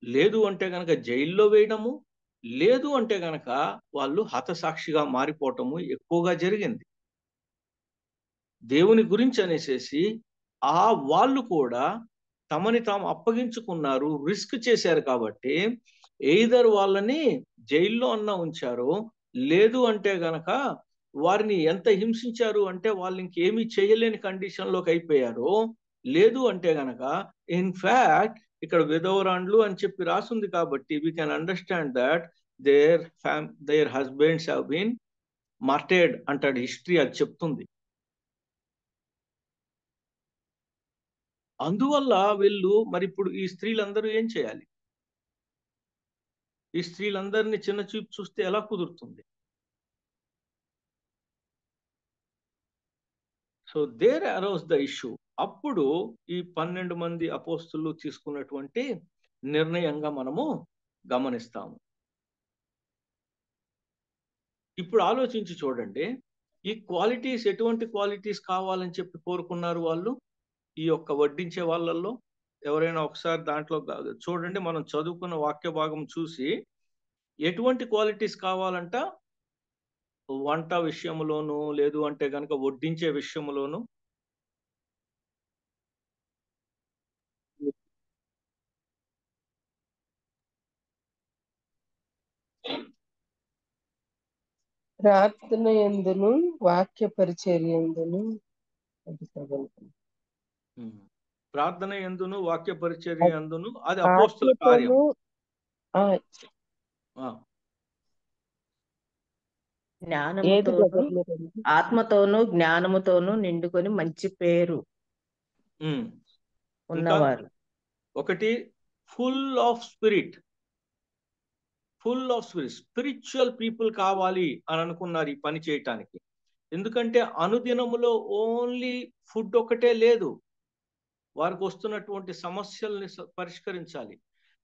లేదు అంటే గనక జైల్లో వేయడము, లేదు అంటే గనక వాళ్ళు హతసాక్షిగా మారిపోవటము ఎక్కువగా జరిగింది. దేవుని గురించి అనేసేసి వాళ్ళు కూడా తమని తాము అప్పగించుకున్నారు, రిస్క్ చేశారు కాబట్టి ఎయిదర్ వాళ్ళని జైల్లో అన్నా ఉంచారు, లేదు అంటే గనక వారిని ఎంత హింసించారు అంటే వాళ్ళు ఇంకేమీ చేయలేని కండిషన్లోకి అయిపోయారు. లేదు అంటే గనక ఇన్ఫ్యాక్ట్ ఇక్కడ విధవరాండ్లు అని చెప్పి రాసుంది కాబట్టి we can understand that their husbands have been martyred అంటాడు, హిస్టరీ అది చెప్తుంది. అందువల్ల వీళ్ళు మరి ఇప్పుడు ఈ స్త్రీలందరూ ఏం చేయాలి? ఈ స్త్రీలందరినీ చిన్న చూపు చూస్తే ఎలా కుదురుతుంది? So there arose the issue. అప్పుడు ఈ 12 మంది అపోస్తులు తీసుకున్నటువంటి నిర్ణయంగా మనము గమనిస్తాము. ఇప్పుడు ఆలోచించి చూడండి, ఈ క్వాలిటీస్ ఎటువంటి క్వాలిటీస్ కావాలని చెప్పి కోరుకున్నారు వాళ్ళు? ఈ యొక్క వడ్డించే వాళ్ళల్లో ఎవరైనా ఒకసారి దాంట్లో చూడండి, మనం చదువుకున్న వాక్య భాగం చూసి ఎటువంటి క్వాలిటీస్ కావాలంట? వంట విషయంలోను, లేదు అంటే గనక వడ్డించే విషయంలోను. ప్రార్థన యందును వాక్య పరిచర్య యందును ప్రార్థన యందును వాక్య పరిచర్య యందును అది అపోస్తుల కార్యం. జ్ఞానముతోను ఆత్మతోను జ్ఞానముతోను నిండుకొని మంచి పేరు ఉన్నవారు. ఒకటి full of spirit, spiritual people కావాలి అని అనుకున్నారు ఈ పని చేయటానికి. ఎందుకంటే అనుదినములో ఓన్లీ ఫుడ్ ఒకటే లేదు, వారికి వస్తున్నటువంటి సమస్యల్ని పరిష్కరించాలి.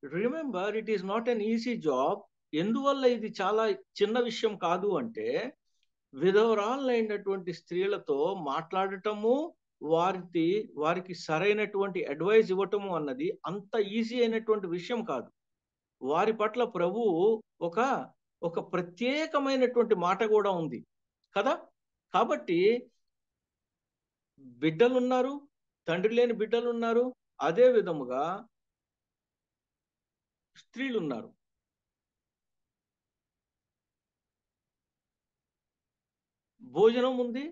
Remember, it is not an easy job. ఎందువల్ల ఇది చాలా చిన్న విషయం కాదు అంటే, విధవరాలైనటువంటి స్త్రీలతో మాట్లాడటము, వారికి సరైనటువంటి అడ్వైజ్ ఇవ్వటము అన్నది అంత ఈజీ అయినటువంటి విషయం కాదు. వారి పట్ల ప్రభువు ఒక ప్రత్యేకమైనటువంటి మాట కూడా ఉంది కదా. కాబట్టి బిడ్డలున్నారు, తండ్రి లేని బిడ్డలున్నారు, అదే విధముగా స్త్రీలున్నారు. భోజనం ఉంది,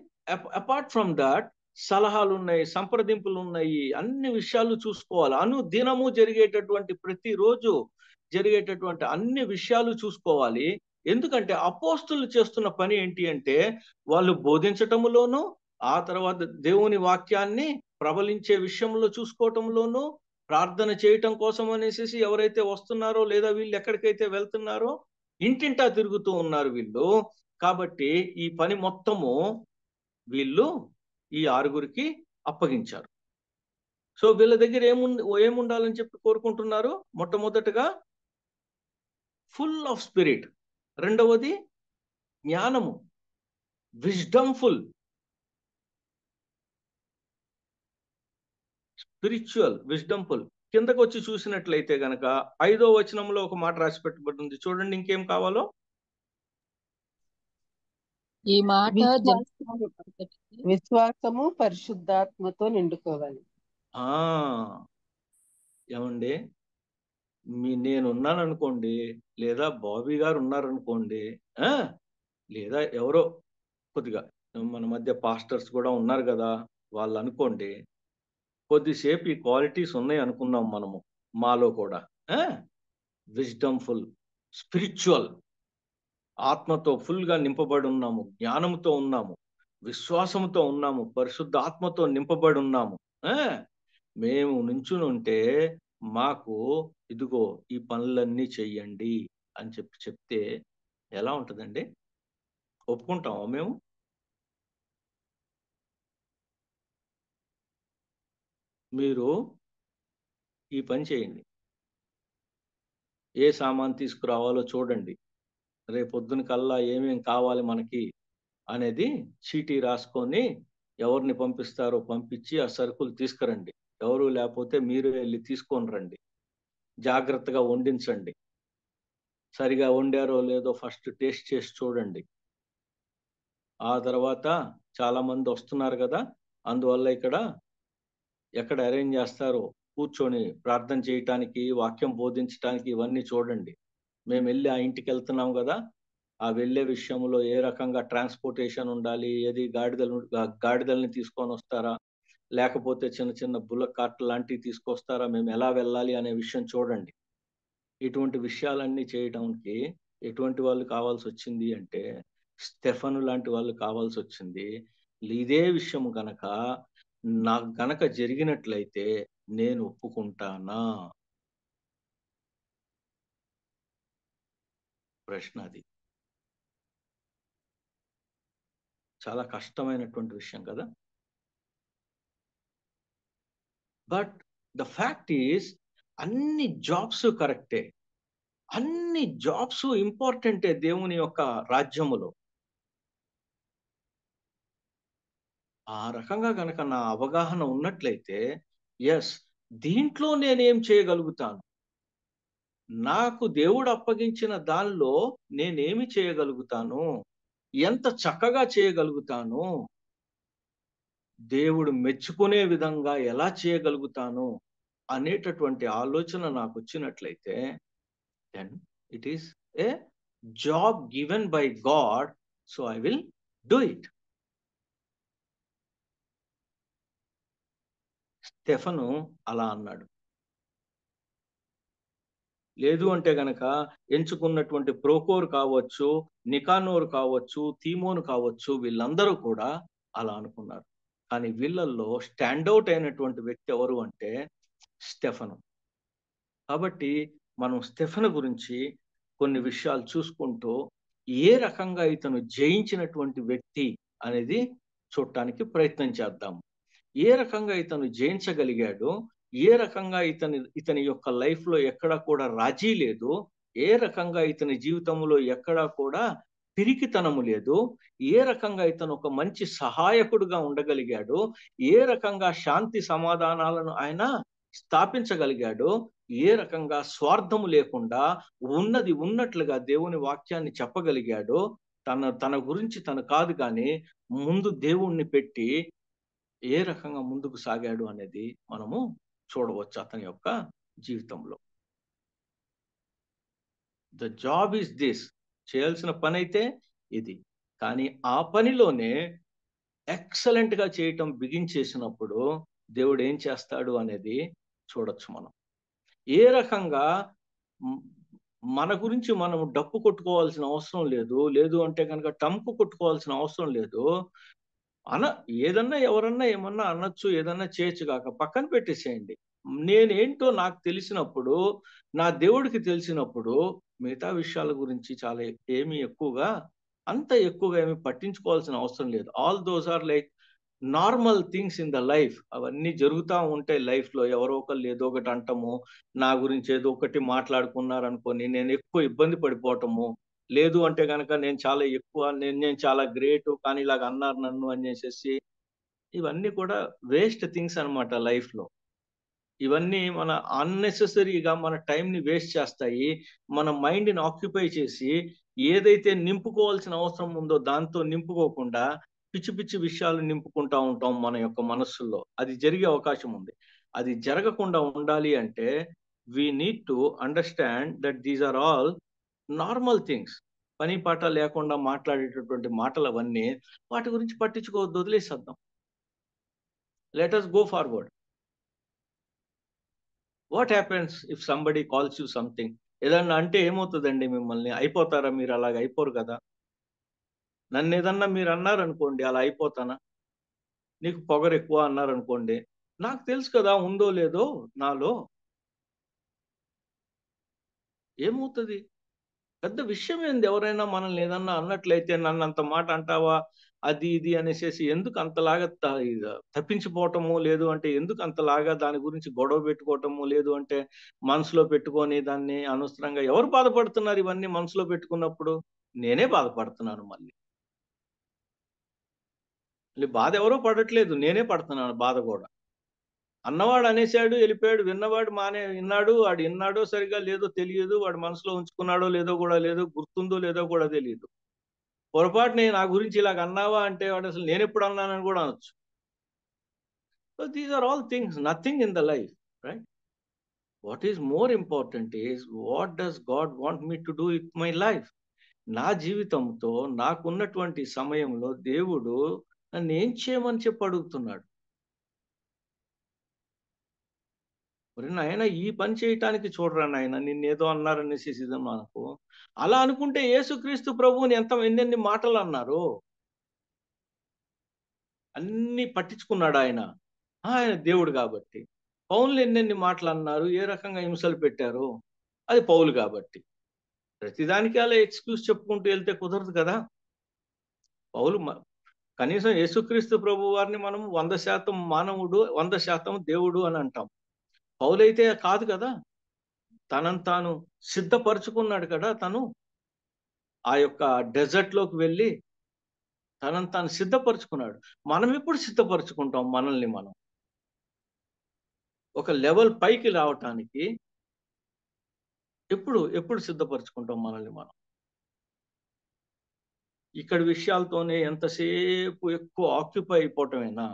అపార్ట్ ఫ్రమ్ దాట్ సలహాలు ఉన్నాయి, సంప్రదింపులు ఉన్నాయి, అన్ని విషయాలు చూసుకోవాలి. అనుదినము జరిగేటటువంటి, ప్రతిరోజు జరిగేటటువంటి అన్ని విషయాలు చూసుకోవాలి. ఎందుకంటే అపోస్తులు చేస్తున్న పని ఏంటి అంటే, వాళ్ళు బోధించటములోను, ఆ తర్వాత దేవుని వాక్యాన్ని ప్రబలించే విషయంలో చూసుకోవటంలోను, ప్రార్థన చేయటం కోసం అనేసి ఎవరైతే వస్తున్నారో లేదా వీళ్ళు ఎక్కడికైతే వెళ్తున్నారో ఇంటింటా తిరుగుతూ ఉన్నారు వీళ్ళు. కాబట్టి ఈ పని మొత్తము వీళ్ళు ఈ 6గురికి అప్పగించారు. సో వీళ్ళ దగ్గర ఏముండాలని చెప్పి కోరుకుంటున్నారు? మొట్టమొదటగా ఫుల్ ఆఫ్ స్పిరిట్, రెండవది జ్ఞానము, విజ్డమ్ఫుల్, స్పిరిచువల్, విజ్డమ్ఫుల్. కిందకు వచ్చి చూసినట్లయితే గనక 5వ వచనంలో ఒక మాట రాసి పెట్టబడింది. చూడండి ఇంకేం కావాలో. ఈ మాట విశ్వాసము పరిశుద్ధాత్మతో నిండుకోవాలి. ఏమండి, నేనున్నాను అనుకోండి, లేదా బాబీ గారు ఉన్నారనుకోండి, లేదా ఎవరో కొద్దిగా మన మధ్య పాస్టర్స్ కూడా ఉన్నారు కదా, వాళ్ళు అనుకోండి, కొద్దిసేపు ఈ క్వాలిటీస్ ఉన్నాయి అనుకున్నాం మనము మాలో కూడా. విజ్డమ్ఫుల్, స్పిరిచువల్, ఆత్మతో ఫుల్గా నింపబడి ఉన్నాము, జ్ఞానంతో ఉన్నాము, విశ్వాసంతో ఉన్నాము, పరిశుద్ధ ఆత్మతో నింపబడి ఉన్నాము. మేము నుంచునుంటే మాకు ఇదిగో ఈ పనులన్నీ చెయ్యండి అని చెప్తే ఎలా ఉంటుందండి? ఒప్పుకుంటామా మేము? మీరు ఈ పని చేయండి, ఏ సామాన్ తీసుకురావాలో చూడండి, రేపొద్దున కల్లా ఏమేం కావాలి మనకి అనేది చీటీ రాసుకొని ఎవరిని పంపిస్తారో పంపించి ఆ సరుకులు తీసుకురండి. ఎవరు లేకపోతే మీరు వెళ్ళి తీసుకొని రండి. జాగ్రత్తగా వండించండి. సరిగా వండారో లేదో ఫస్ట్ టేస్ట్ చేసి చూడండి. ఆ తర్వాత చాలా మంది వస్తున్నారు కదా, అందువల్ల ఎక్కడ అరేంజ్ చేస్తారో కూర్చొని ప్రార్థన చేయటానికి, వాక్యం బోధించడానికి ఇవన్నీ చూడండి. మేము వెళ్ళి ఆ ఇంటికి వెళ్తున్నాం కదా, ఆ వెళ్ళే విషయంలో ఏ రకంగా ట్రాన్స్పోర్టేషన్ ఉండాలి, ఏది గాడిదల్ని తీసుకొని వస్తారా, లేకపోతే చిన్న చిన్న బుల్లక్ కార్ట్ లాంటివి తీసుకొస్తారా, మేము ఎలా వెళ్ళాలి అనే విషయం చూడండి. ఇటువంటి విషయాలన్నీ చేయడానికి ఎటువంటి వాళ్ళు కావాల్సి వచ్చింది అంటే, స్టెఫను లాంటి వాళ్ళు కావాల్సి వచ్చింది. ఇదే విషయం గనక జరిగినట్లయితే నేను ఒప్పుకుంటానా? ప్రశ్న అది. చాలా కష్టమైనటువంటి విషయం కదా. బట్ ద ఫ్యాక్ట్ ఈస్ అన్ని జాబ్స్ కరెక్టే, అన్ని జాబ్స్ ఇంపార్టెంటే దేవుని యొక్క రాజ్యములో. ఆ రకంగా గనక నా అవగాహన ఉన్నట్లయితే, ఎస్, దీంట్లో నేనేం చేయగలుగుతాను, నాకు దేవుడు అప్పగించిన దానిలో నేనేమి చేయగలుగుతాను, ఎంత చక్కగా చేయగలుగుతాను, దేవుడు మెచ్చుకునే విధంగా ఎలా చేయగలుగుతాను అనేటటువంటి ఆలోచన నాకు వచ్చినట్లయితే, then it is a job given by God, so I will do it. Stephen అలా అన్నాడు. లేదు అంటే గనక ఎంచుకున్నటువంటి ప్రోకోర్ కావచ్చు, నికానోర్ కావచ్చు, తీమోను కావచ్చు, వీళ్ళందరూ కూడా అలా అనుకున్నారు. కానీ వీళ్ళల్లో స్టాండౌట్ అయినటువంటి వ్యక్తి ఎవరు అంటే స్టెఫను. కాబట్టి మనం స్టెఫను గురించి కొన్ని విషయాలు చూసుకుంటూ ఏ రకంగా ఇతను జయించినటువంటి వ్యక్తి అనేది చూడటానికి ప్రయత్నం చేద్దాం. ఏ రకంగా ఇతను జయించగలిగాడు, ఏ రకంగా ఇతని యొక్క లైఫ్ లో ఎక్కడా కూడా రాజీ లేదు, ఏ రకంగా ఇతని జీవితంలో ఎక్కడా కూడా పిరికితనము లేదు, ఏ రకంగా ఇతను ఒక మంచి సహాయకుడుగా ఉండగలిగాడు, ఏ రకంగా శాంతి సమాధానాలను ఆయన స్థాపించగలిగాడు, ఏ రకంగా స్వార్థము లేకుండా ఉన్నది ఉన్నట్లుగా దేవుని వాక్యాన్ని చెప్పగలిగాడో, తన గురించి తను కాదు కానీ ముందు దేవుణ్ణి పెట్టి ఏ రకంగా ముందుకు సాగాడు అనేది మనము చూడవచ్చు అతని యొక్క జీవితంలో. ద జాబ్ ఈస్ దిస్, చేయాల్సిన పని అయితే ఇది. కానీ ఆ పనిలోనే ఎక్సలెంట్ గా చేయటం బిగించేసినప్పుడు దేవుడు ఏం చేస్తాడు అనేది చూడొచ్చు మనం. ఏ రకంగా మన గురించి మనం డప్పు కొట్టుకోవాల్సిన అవసరం లేదు, లేదు అంటే కనుక టంకు కొట్టుకోవాల్సిన అవసరం లేదు. ఏదన్నా ఎవరన్నా ఏమన్నా అనొచ్చు, ఏదన్నా చేయొచ్చు కాక పక్కన పెట్టేసేయండి. నేనేంటో నాకు తెలిసినప్పుడు, నా దేవుడికి తెలిసినప్పుడు మిగతా విషయాల గురించి చాలా అంత ఎక్కువగా ఏమి పట్టించుకోవాల్సిన అవసరం లేదు. All those are like normal things in the life. అవన్నీ జరుగుతూ ఉంటాయి లైఫ్ లో. ఎవరో ఒకళ్ళు ఏదో ఒకటి అంటము, నా గురించి ఏదో ఒకటి మాట్లాడుకున్నారు అనుకోని నేను ఎక్కువ ఇబ్బంది పడిపోవటము, లేదు అంటే కనుక నేను చాలా ఎక్కువ, నేను చాలా గ్రేట్ కానీ ఇలాగ అన్నారు నన్ను అని చేసేసి, ఇవన్నీ కూడా వేస్ట్ థింగ్స్ అనమాట లైఫ్ లో. ఇవన్నీ మన అన్నెసెసరీగా మన టైంని వేస్ట్ చేస్తాయి. మన మైండ్ని ఆక్యుపై చేసి ఏదైతే నింపుకోవాల్సిన అవసరం ఉందో దాంతో నింపుకోకుండా పిచ్చి పిచ్చి విషయాలు నింపుకుంటా ఉంటాం మన యొక్క మనస్సుల్లో. అది జరిగే అవకాశం ఉంది. అది జరగకుండా ఉండాలి అంటే we need to understand that these are all normal things. పని పాట లేకుండా మాట్లాడేటటువంటి మాటలు అవన్నీ, వాటి గురించి పట్టించుకోవద్దు, వదిలేసేద్దాం. Let us go forward. What happens if somebody calls you something? ఏదన్నా అంటే ఏమవుతుందండి మిమ్మల్ని? అయిపోతారా మీరు? అలాగ అయిపోరు కదా. నన్ను ఏదన్నా మీరు అన్నారనుకోండి, అలా అయిపోతానా? నీకు పొగరు ఎక్కువ అన్నారనుకోండి, నాకు తెలుసు కదా ఉందో లేదో నాలో, ఏమవుతుంది? పెద్ద విషయం ఏంది? ఎవరైనా మనల్ని ఏదన్నా అన్నట్లయితే నన్ను అంత మాట అంటావా అది ఇది అనేసి ఎందుకు అంతలాగా తప్పించిపోవటము, లేదు అంటే ఎందుకు అంతలాగా దాని గురించి గొడవ పెట్టుకోవటము, లేదు అంటే మనసులో పెట్టుకొని దాన్ని అనవసరంగా ఎవరు బాధపడుతున్నారు? ఇవన్నీ మనసులో పెట్టుకున్నప్పుడు నేనే బాధపడుతున్నాను. మళ్ళీ బాధ ఎవరో పడట్లేదు, నేనే పడుతున్నాను బాధ కూడా. అన్నవాడు అనేసాడు, వెళ్ళిపోయాడు. విన్నవాడు విన్నాడు, వాడు విన్నాడో సరిగా లేదో తెలియదు, వాడు మనసులో ఉంచుకున్నాడో లేదో కూడా లేదు, గుర్తుందో లేదో కూడా తెలియదు. పొరపాటుని నా గురించి ఇలాగ అన్నావా అంటే వాడు అసలు నేను ఎప్పుడు అన్నానని కూడా అనొచ్చు. So these are all things, nothing in the life, right? What is more important is what does God want me to do with my life. నా జీవితంతో నాకున్నటువంటి సమయంలో దేవుడు నన్ను ఏం చేయమని చెప్పి అడుగుతున్నాడు. మరి నాయన ఈ పని చేయటానికి చూడరా నాయన, నిన్నేదో అన్నారనేసి మనకు అలా అనుకుంటే యేసుక్రీస్తు ప్రభువుని ఎన్నెన్ని మాటలు అన్నారు, అన్ని పట్టించుకున్నాడు ఆయన. ఆయన దేవుడు కాబట్టి. పౌలు ఎన్నెన్ని మాటలు అన్నారు, ఏ రకంగా హింసలు పెట్టారు, అది పౌలు కాబట్టి. ప్రతిదానికి అలా ఎక్స్క్యూజ్ చెప్పుకుంటూ వెళ్తే కుదరదు కదా. పౌలు కనీసం యేసుక్రీస్తు ప్రభు వారిని మనం 100% మానవుడు, 100% దేవుడు అని అంటాం. పౌలైతే కాదు కదా. తనను తాను సిద్ధపరుచుకున్నాడు కదా. తను ఆ యొక్క డెజర్ట్ లోకి వెళ్ళి తనను తాను సిద్ధపరుచుకున్నాడు. మనం ఎప్పుడు సిద్ధపరుచుకుంటాం మనల్ని మనం? ఒక లెవెల్ పైకి రావటానికి ఎప్పుడు సిద్ధపరుచుకుంటాం మనల్ని మనం? ఇక్కడ విషయాలతోనే ఎంతసేపు ఎక్కువ ఆక్యుపై అయిపోవటమేనా?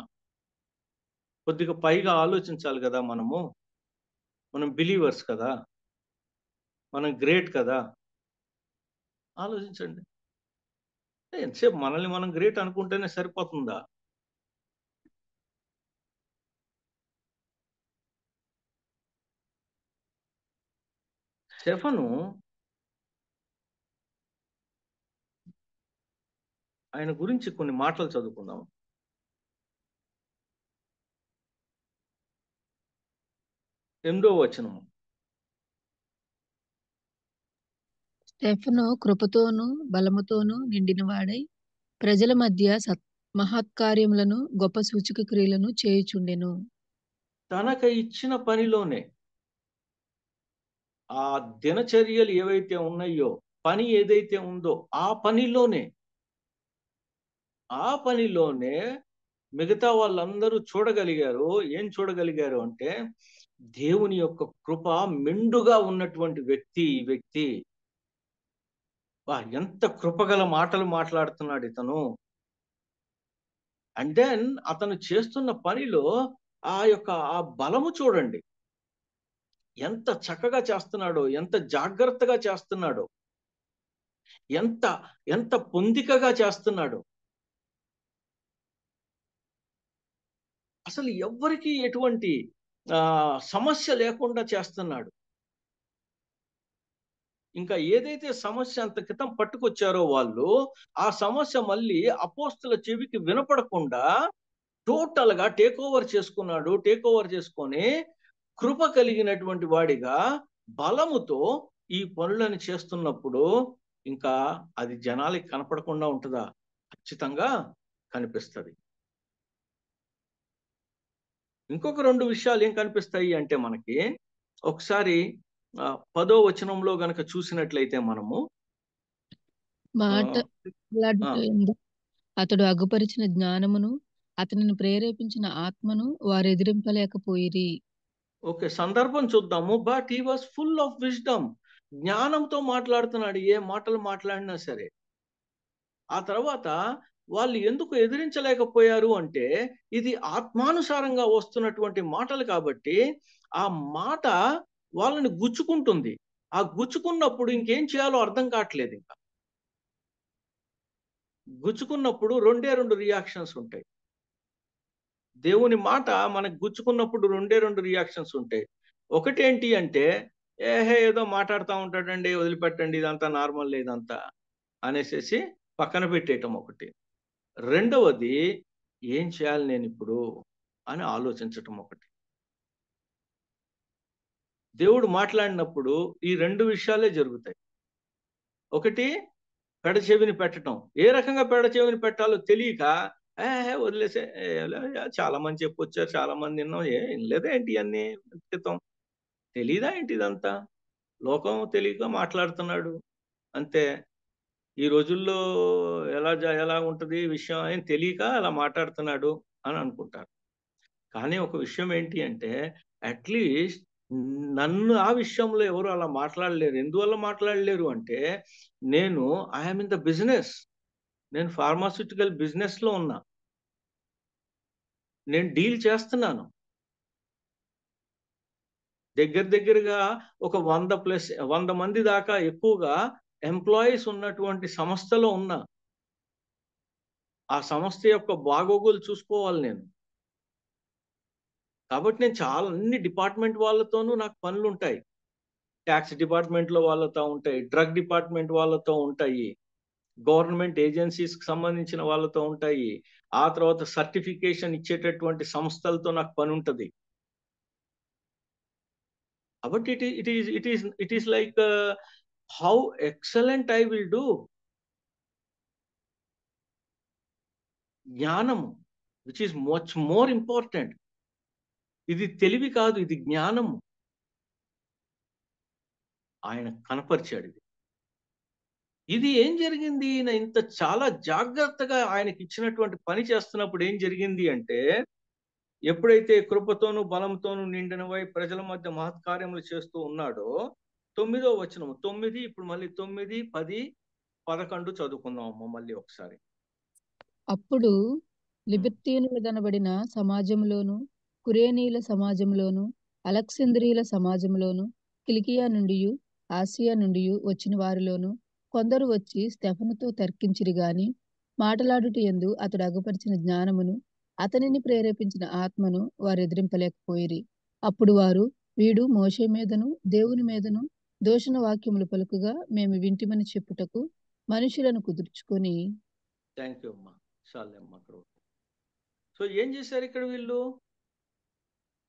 కొద్దిగా పైగా ఆలోచించాలి కదా. మనం బిలీవర్స్ కదా, మనం గ్రేట్ కదా. ఆలోచించండి. ఎంతసేపు మనల్ని మనం గ్రేట్ అనుకుంటేనే సరిపోతుందా? స్టెఫను ఆయన గురించి కొన్ని మాటలు చదువుకుందాం. 8వ వచనము. స్టెఫను కృపతోను బలముతోను నిండినవాడై ప్రజల మధ్య మహత్కార్యములను గొప్ప సూచక క్రియలను చేయుచుండెను. తనకు ఇచ్చిన పనిలోనే, ఆ దినచర్యలు ఏవైతే ఉన్నాయో, పని ఏదైతే ఉందో ఆ పనిలోనే మిగతా వాళ్ళందరూ చూడగలిగారు. ఏం చూడగలిగారు అంటే, దేవుని యొక్క కృప మెండుగా ఉన్నటువంటి వ్యక్తి ఈ వ్యక్తి. ఎంత కృపగల మాటలు మాట్లాడుతున్నాడు ఇతను. అండ్ దెన్ అతను చేస్తున్న పనిలో ఆ బలము చూడండి, ఎంత చక్కగా చేస్తున్నాడో, ఎంత జాగ్రత్తగా చేస్తున్నాడో, ఎంత పొందికగా చేస్తున్నాడో. అసలు ఎవ్వరికి ఎటువంటి సమస్య లేకుండా చేస్తున్నాడు. ఇంకా ఏదైతే సమస్య అంత క్రితం పట్టుకొచ్చారో వాళ్ళు, ఆ సమస్య మళ్ళీ అపోస్తుల చెవికి వినపడకుండా టోటల్ గా టేక్ ఓవర్ చేసుకొని కృప కలిగినటువంటి వాడిగా బలముతో ఈ పనులను చేస్తున్నప్పుడు ఇంకా అది జనాలకి కనపడకుండా ఉంటుందా? ఖచ్చితంగా కనిపిస్తుంది. ఇంకొక 2 విషయాలు ఏం కనిపిస్తాయి అంటే మనకి, ఒకసారి 10వ వచనంలో గనక చూసినట్లయితే మనము అతడు అగుపరిచిన జ్ఞానమును అతనిని ప్రేరేపించిన ఆత్మను వారు ఎదిరింపలేకపోయిరి. ఓకే, సందర్భం చూద్దాము. But he was full of wisdom. జ్ఞానంతో మాట్లాడుతున్నాడు, ఏ మాటలు మాట్లాడినా సరే. ఆ తర్వాత వాళ్ళు ఎందుకు ఎదిరించలేకపోయారు అంటే, ఇది ఆత్మానుసారంగా వస్తున్నటువంటి మాటలు కాబట్టి ఆ మాట వాళ్ళని గుచ్చుకుంటుంది. ఆ గుచ్చుకున్నప్పుడు ఇంకేం చేయాలో అర్థం కావట్లేదు. ఇంకా గుచ్చుకున్నప్పుడు 2 రియాక్షన్స్ ఉంటాయి. దేవుని మాట మనకు గుచ్చుకున్నప్పుడు 2 రియాక్షన్స్ ఉంటాయి. ఒకటేంటి అంటే, ఏదో మాట్లాడుతూ ఉంటాడండి, వదిలిపెట్టండి, ఇదంతా నార్మల్ ఇదంతా అనేసి పక్కన పెట్టేయటం ఒకటి. రెండవది, ఏం చేయాలి నేను ఇప్పుడు అని ఆలోచించటం ఒకటి. దేవుడు మాట్లాడినప్పుడు ఈ 2 విషయాలే జరుగుతాయి. ఒకటి, పెడచెవిని పెట్టడం. ఏ రకంగా పెడచెవిని పెట్టాలో తెలియక వదిలేసే, చాలా మంది చెప్పొచ్చారు, చాలా మంది విన్నాం, వినలేదా ఏంటి అన్ని క్రితం, తెలీదా ఏంటి ఇదంతా, లోకం తెలియక మాట్లాడుతున్నాడు అంతే. ఈ రోజుల్లో ఎలా ఉంటది విషయం ఏం తెలియక అలా మాట్లాడుతున్నాడు అని అనుకుంటారు. కానీ ఒక విషయం ఏంటి అంటే, అట్లీస్ట్ నన్ను ఆ విషయంలో ఎవరు అలా మాట్లాడలేరు. ఎందువల్ల మాట్లాడలేరు అంటే, ఐఎమ్ ఇన్ ద బిజినెస్. నేను ఫార్మాస్యూటికల్ బిజినెస్ లో ఉన్నా. నేను డీల్ చేస్తున్నాను. దగ్గరగా ఒక 100 మంది దాకా ఎక్కువగా ఎంప్లాయీస్ ఉన్నటువంటి సంస్థలో ఉన్నా. ఆ సంస్థ యొక్క బాగోగులు చూసుకోవాలి నేను. కాబట్టి నేను అన్ని డిపార్ట్మెంట్ వాళ్ళతోనూ నాకు పనులు ఉంటాయి. ట్యాక్స్ డిపార్ట్మెంట్లో వాళ్ళతో ఉంటాయి, డ్రగ్ డిపార్ట్మెంట్ వాళ్ళతో ఉంటాయి, గవర్నమెంట్ ఏజెన్సీస్కి సంబంధించిన వాళ్ళతో ఉంటాయి, ఆ తర్వాత సర్టిఫికేషన్ ఇచ్చేటటువంటి సంస్థలతో నాకు పని ఉంటుంది. But it is like how excellent I will do. జ్ఞానము, which is much more important. ఇది తెలివి కాదు, ఇది జ్ఞానము. ఆయన కనపరిచాడు. ఇది ఏం జరిగింది? ఈయన ఇంత చాలా జాగ్రత్తగా ఆయనకి ఇచ్చినటువంటి పని చేస్తున్నప్పుడు ఏం జరిగింది అంటే, ఎప్పుడైతే కృపతోను బలంతోను నిండినవై ప్రజల మధ్య మహత్కార్యములు చేస్తూ ఉన్నాడో, 9వ వచనము 9, ఇప్పుడు మళ్ళీ 9, 10, 11 చదువుకుందాం అమ్మ మళ్ళీ ఒకసారి. అప్పుడు లిబర్తీనులదనబడిన సమాజంలోను, కురేనీల సమాజంలోను, అలెగ్జాంద్రియుల సమాజంలోను, కిలికియా నుండి ఆసియా నుండి వచ్చిన వారిలోను కొందరు వచ్చి స్టెఫనుతో తర్కించిరి గాని, మాటలాడుట యందు అతడు అగుపరిచిన జ్ఞానమును, అతనిని ప్రేరేపించిన ఆత్మను వారు ఎదిరింపలేకపోయిరి. అప్పుడు వారు, వీడు మోషే మీదను దేవుని మీదను దూషణ వాక్యములు పలుకుగా మేము వింటిమని చెప్పుటకు మనుషులను కుదుర్చుకొని. థ్యాంక్ యూ అమ్మా, చాలే అమ్మా అక్కడ. సో ఏం చేశారు ఇక్కడ వీళ్ళు?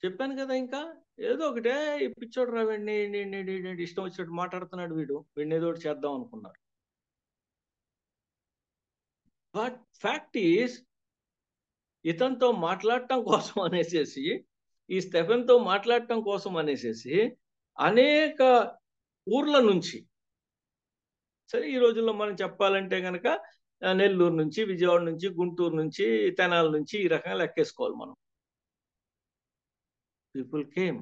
చెప్పాను కదా, ఇంకా ఏదో ఒకటే ఈ పిచ్చోడు రా, వీడిని ఇష్టం వచ్చినట్టు మాట్లాడుతున్నాడు, వీడిని ఏదో ఒకటి చేద్దాం అనుకున్నారు. బట్ ఫ్యాక్ట్ ఈస్, ఇతనితో మాట్లాడటం కోసం అనేసేసి, ఈ స్టెఫెన్తో మాట్లాడటం కోసం అనేసేసి అనేక ఊర్ల నుంచి, సరే ఈ రోజుల్లో మనం చెప్పాలంటే కనుక నెల్లూరు నుంచి, విజయవాడ నుంచి, గుంటూరు నుంచి, తెనాల నుంచి ఈ రకంగా లెక్కేసుకోవాలి మనం. People came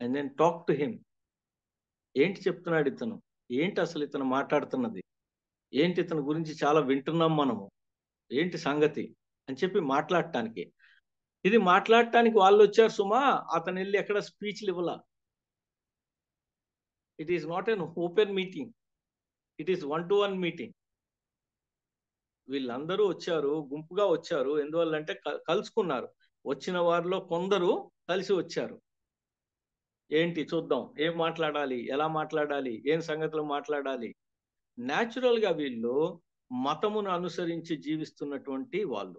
and then talk to him. ఏంటి చెప్తున్నాడు ఇతను? ఏంటి అసలు ఇతను మాట్లాడుతున్నది ఏంటి? ఇతని గురించి చాలా వింటున్నాం మనము, ఏంటి సంగతి అని చెప్పి మాట్లాడటానికి. ఇది మాట్లాడటానికి వాళ్ళు వచ్చారు సుమా, అతను వెళ్ళి ఎక్కడ స్పీచ్లు ఇవ్వాల. It is not an open meeting, it is 1-to-1 meeting. వీళ్ళందరూ వచ్చారు, గుంపుగా వచ్చారు. ఎందువల్లంటే కలుసుకున్నారు. వచ్చిన వారిలో కొందరు కలిసి వచ్చారు. ఏంటి చూద్దాం, ఏం మాట్లాడాలి, ఎలా మాట్లాడాలి, ఏం సంగతులు మాట్లాడాలి. న్యాచురల్ గా వీళ్ళు మతమును అనుసరించి జీవిస్తున్నటువంటి వాళ్ళు,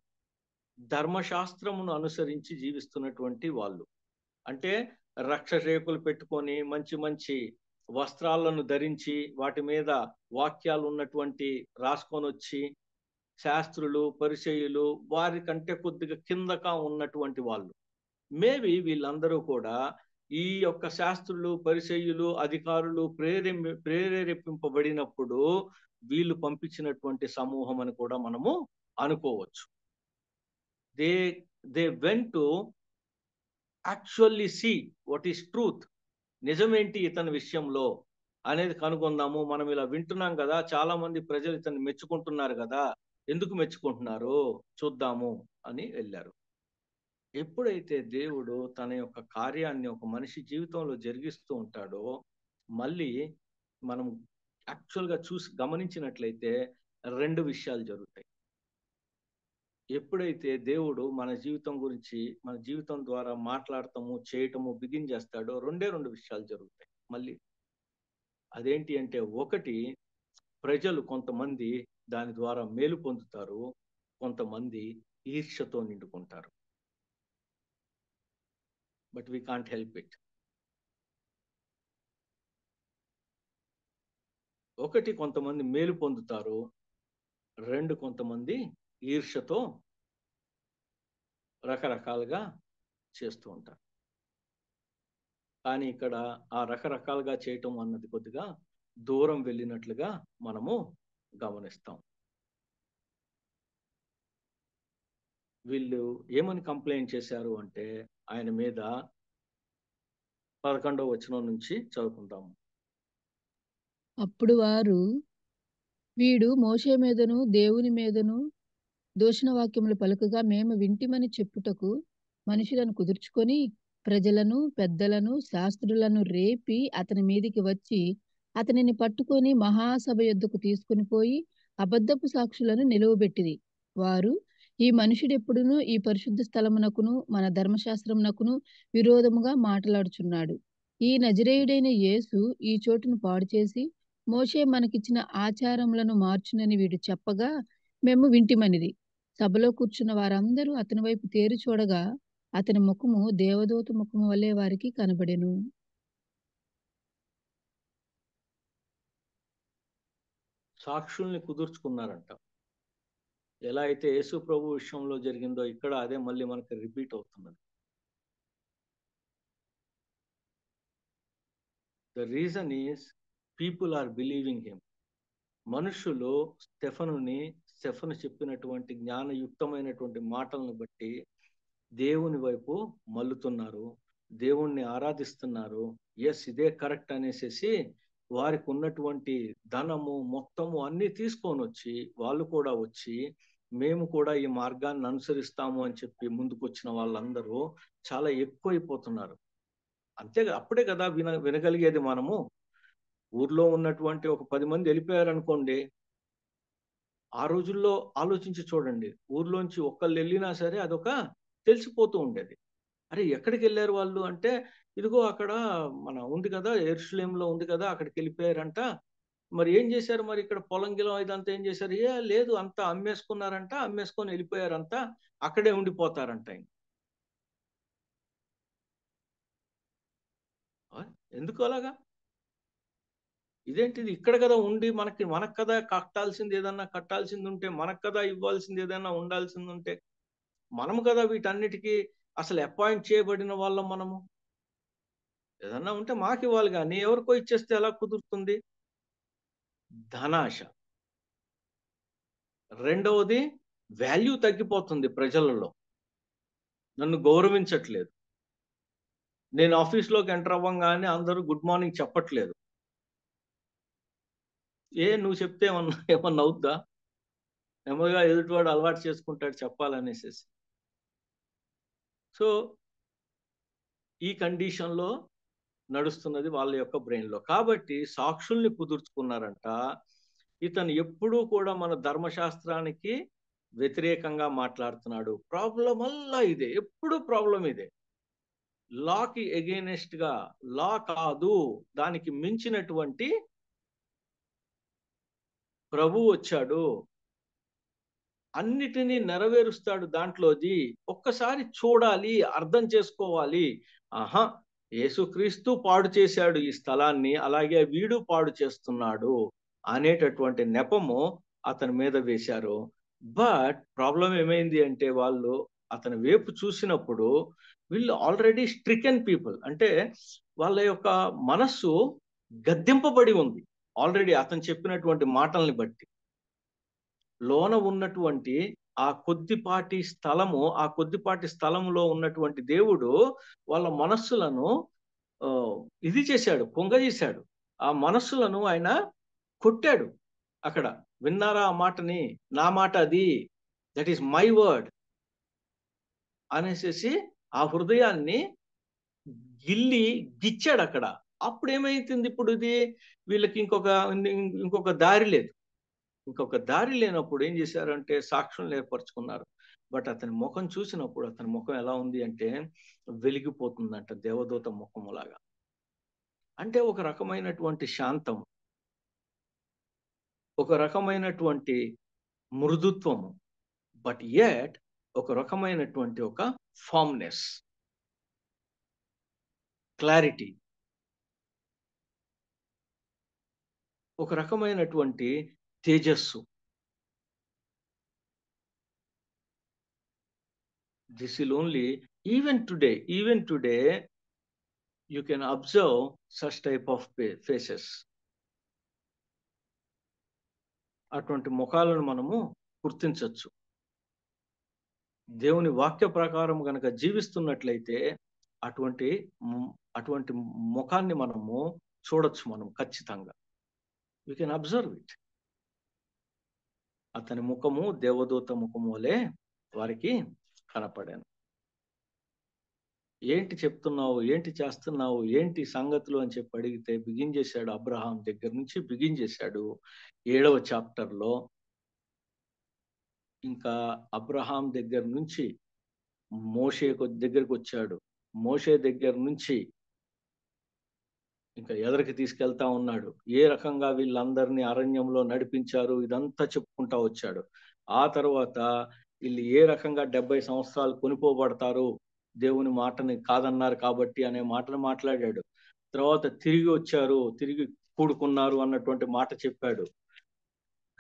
ధర్మశాస్త్రమును అనుసరించి జీవిస్తున్నటువంటి వాళ్ళు. అంటే రక్షరేకులు పెట్టుకొని మంచి మంచి వస్త్రాలను ధరించి వాటి మీద వాక్యాలు ఉన్నటువంటి రాసుకొని వచ్చి, శాస్త్రులు పరిసయ్యులు వారి కంటే కొద్దిగా కిందగా ఉన్నటువంటి వాళ్ళు. మేబీ వీళ్ళందరూ కూడా ఈ యొక్క శాస్త్రులు పరిసయ్యులు అధికారులు ప్రేరేపింపబడినప్పుడు వీళ్ళు పంపించినటువంటి సమూహం అని కూడా మనము అనుకోవచ్చు. They went to actually see what is truth. నిజమేంటి ఇతని విషయంలో అనేది కనుగొందాము. మనం ఇలా వింటున్నాం కదా, చాలా మంది ప్రజలు ఇతన్ని మెచ్చుకుంటున్నారు కదా, ఎందుకు మెచ్చుకుంటున్నారు చూద్దాము అని వెళ్ళారు. ఎప్పుడైతే దేవుడు తన యొక్క కార్యాన్ని ఒక మనిషి జీవితంలో జరిగిస్తూ ఉంటాడో, మళ్ళీ మనం యాక్చువల్గా చూసి గమనించినట్లయితే 2 విషయాలు జరుగుతాయి. ఎప్పుడైతే దేవుడు మన జీవితం గురించి, మన జీవితం ద్వారా మాట్లాడటము చేయటము బిగిన్ చేస్తాడో 2 విషయాలు జరుగుతాయి మళ్ళీ. అదేంటి అంటే, ఒకటి, ప్రజలు కొంతమంది దాని ద్వారా మేలు పొందుతారు, కొంతమంది ఈర్ష్యతో నిండుకుంటారు. But we can't help it. ఒకటి, కొంతమంది మేలు పొందుతారు. 2, కొంతమంది ఈర్ష్యతో రకరకాలుగా చేస్తూ ఉంటారు. కానీ ఇక్కడ ఆ రకరకాలుగా చేయటం అన్నది కొద్దిగా దూరం వెళ్ళినట్లుగా మనము గమనిస్తాం. వీళ్ళు ఏమని కంప్లైంట్ చేశారు అంటే, ఆయన మీద 11వ వచనం నుంచి చదువుకుందాము. అప్పుడు వారు, వీడు మోషే మీదను దేవుని మీదను దూషణ వాక్యములు పలుకగా మేము వింటిమని చెప్పుటకు మనుషులను కుదుర్చుకొని ప్రజలను పెద్దలను శాస్త్రులను రేపి అతని మీదికి వచ్చి అతనిని పట్టుకొని మహాసభ యొద్దకు తీసుకుని పోయి అబద్ధపు సాక్షులను నిలువబెట్టిరి. వారు, ఈ మనుషుడెప్పుడును ఈ పరిశుద్ధ స్థలమునకును మన ధర్మశాస్త్రమునకును విరోధముగా మాట్లాడుచున్నాడు. ఈ నజరేయుడైన యేసు ఈ చోటును పాడు చేసి మోషే మనకిచ్చిన ఆచారములను మార్చునని వీడు చెప్పగా మేము వింటిమనిది. సభలో కూర్చున్న వారందరూ అతని వైపు తేరి చూడగా అతని ముఖము దేవదూత ముఖము వలె వారికి కనబడెను. సాక్షుల్ని కుదుర్చుకున్నారంట. ఎలా అయితే యేసు ప్రభు విషయంలో జరిగిందో ఇక్కడ అదే మళ్ళీ మనకి రిపీట్ అవుతున్నది. The reason is people are believing him. మనుషులు స్టెఫను చెప్పినటువంటి జ్ఞానయుక్తమైనటువంటి మాటలను బట్టి దేవుని వైపు మల్లుతున్నారు, దేవుణ్ణి ఆరాధిస్తున్నారు. ఎస్, ఇదే కరెక్ట్ అనేసి వారికి ఉన్నటువంటి ధనము మొత్తము అన్ని తీసుకొని వచ్చి వాళ్ళు కూడా వచ్చి మేము కూడా ఈ మార్గాన్ని అనుసరిస్తాము అని చెప్పి ముందుకు వచ్చిన వాళ్ళందరూ చాలా ఎక్కువైపోతున్నారు. అంతే, అప్పుడే కదా వినగలిగేది మనము. ఊర్లో ఉన్నటువంటి ఒక 10 మంది వెళ్ళిపోయారనుకోండి, ఆ రోజుల్లో ఆలోచించి చూడండి, ఊర్లోంచి ఒక్కళ్ళు వెళ్ళినా సరే అదొక తెలిసిపోతూ ఉండేది. అరే ఎక్కడికి వెళ్ళారు వాళ్ళు అంటే, ఇదిగో అక్కడ మన ఉంది కదా, యెరూషలేములో ఉంది కదా, అక్కడికి వెళ్ళిపోయారంట. మరి ఏం చేశారు, మరి ఇక్కడ పొలం గిలం ఇదంతా ఏం చేశారు? లేదు, అంతా అమ్మేసుకున్నారంట, అమ్మేసుకొని వెళ్ళిపోయారంట, అక్కడే ఉండిపోతారంట. ఎందుకు అలాగా? ఇదేంటిది? ఇక్కడ కదా ఉండి మనకు కదా కట్టాల్సింది ఏదన్నా కట్టాల్సింది ఉంటే, మనకు కదా ఇవ్వాల్సింది ఏదైనా ఉండాల్సింది ఉంటే, మనము కదా వీటన్నిటికీ అసలు అపాయింట్ చేయబడిన వాళ్ళం. మనము ఏదన్నా ఉంటే మాకు ఇవ్వాలి, కానీ ఎవరికో ఇచ్చేస్తే ఎలా కుదురుతుంది? ధనాశ. రెండవది, వాల్యూ తగ్గిపోతుంది ప్రజలలో. నన్ను గౌరవించట్లేదు. నేను ఆఫీస్లోకి ఎంటర్ అవ్వంగానే అందరూ గుడ్ మార్నింగ్ చెప్పట్లేదు. నువ్వు చెప్తే ఏమన్నా అవుద్దా? నెమ్మదిగా ఎదుటివాడు అలవాటు చేసుకుంటాడు చెప్పాలనేసి. సో ఈ కండిషన్లో నడుస్తున్నది వాళ్ళ యొక్క బ్రెయిన్లో. కాబట్టి సాక్షుల్ని కుదుర్చుకున్నారంట. ఇతను ఎప్పుడూ కూడా మన ధర్మశాస్త్రానికి వ్యతిరేకంగా మాట్లాడుతున్నాడు. ప్రాబ్లం అల్లా ఇదే, ఎప్పుడు ప్రాబ్లం ఇదే. లాకి ఎగెయినెస్ట్ గా, లా కాదు, దానికి మించినటువంటి ప్రభు వచ్చాడు, అన్నిటినీ నెరవేరుస్తాడు దాంట్లోది. ఒక్కసారి చూడాలి, అర్థం చేసుకోవాలి. ఆహా, యేసుక్రీస్తు పాడు చేశాడు ఈ స్థలాన్ని, అలాగే వీడు పాడు చేస్తున్నాడు అనేటటువంటి నెపము అతని మీద వేశారు. బట్ ప్రాబ్లం ఏమైంది అంటే, వాళ్ళు అతని వైపు చూసినప్పుడు వీళ్ళు ఆల్రెడీ స్ట్రికెన్ పీపుల్, అంటే వాళ్ళ యొక్క మనస్సు గద్దింపబడి ఉంది ఆల్రెడీ అతను చెప్పినటువంటి మాటల్ని బట్టి. లోన ఉన్నటువంటి ఆ కొద్దిపాటి స్థలములో ఉన్నటువంటి దేవుడు వాళ్ళ మనస్సులను ఇది చేశాడు, పొంగజేశాడు. ఆ మనస్సులను ఆయన కొట్టాడు. అక్కడ విన్నారా ఆ మాటని? నా మాట అది, దట్ ఈస్ మై వర్డ్ అనేసి ఆ హృదయాన్ని గిచ్చాడు అక్కడ. అప్పుడు ఏమైతుంది? ఇప్పుడు ఇది వీళ్ళకి ఇంకొక దారి లేదు. ఇంకొక దారి లేనప్పుడు ఏం చేశారంటే సాక్ష్యం ఏర్పరచుకున్నారు. బట్ అతని ముఖం చూసినప్పుడు అతని ముఖం ఎలా ఉంది అంటే వెలిగిపోతుందంట, దేవదూత ముఖములాగా. అంటే ఒక రకమైనటువంటి శాంతం, ఒక రకమైనటువంటి మృదుత్వము, బట్ యెట్ ఒక రకమైనటువంటి ఒక ఫార్మ్నెస్, క్లారిటీ, ఒక రకమైనటువంటి తేజస్సు. This will only, even today you can observe such type of faces. అటువంటి ముఖాలను మనము గుర్తించవచ్చు. దేవుని వాక్య ప్రకారం గనక జీవిస్తున్నట్లయితే అటువంటి ముఖాన్ని మనము చూడొచ్చు. మనం ఖచ్చితంగా we can observe it. అతని ముఖము దేవదూత ముఖము వలె వారికి కనపడాను. ఏంటి చెప్తున్నావు, ఏంటి చేస్తున్నావు, ఏంటి సంగతులు అని చెప్పి అడిగితే బిగిన్ చేశాడు. అబ్రహాం దగ్గర నుంచి బిగిన్ చేశాడు 7వ చాప్టర్లో. ఇంకా అబ్రహాం దగ్గర నుంచి మోషే దగ్గరకు వచ్చాడు. మోషే దగ్గర నుంచి ఇంకా ఎదరికి తీసుకెళ్తా ఉన్నాడు. ఏ రకంగా వీళ్ళందరినీ అరణ్యంలో నడిపించారు ఇదంతా చెప్పుకుంటా వచ్చాడు. ఆ తర్వాత వీళ్ళు ఏ రకంగా 70 సంవత్సరాలు కొనిపోబడతారు, దేవుని మాటని కాదన్నారు కాబట్టి అనే మాటను మాట్లాడాడు. తర్వాత తిరిగి వచ్చారు, తిరిగి కూడుకున్నారు అన్నటువంటి మాట చెప్పాడు.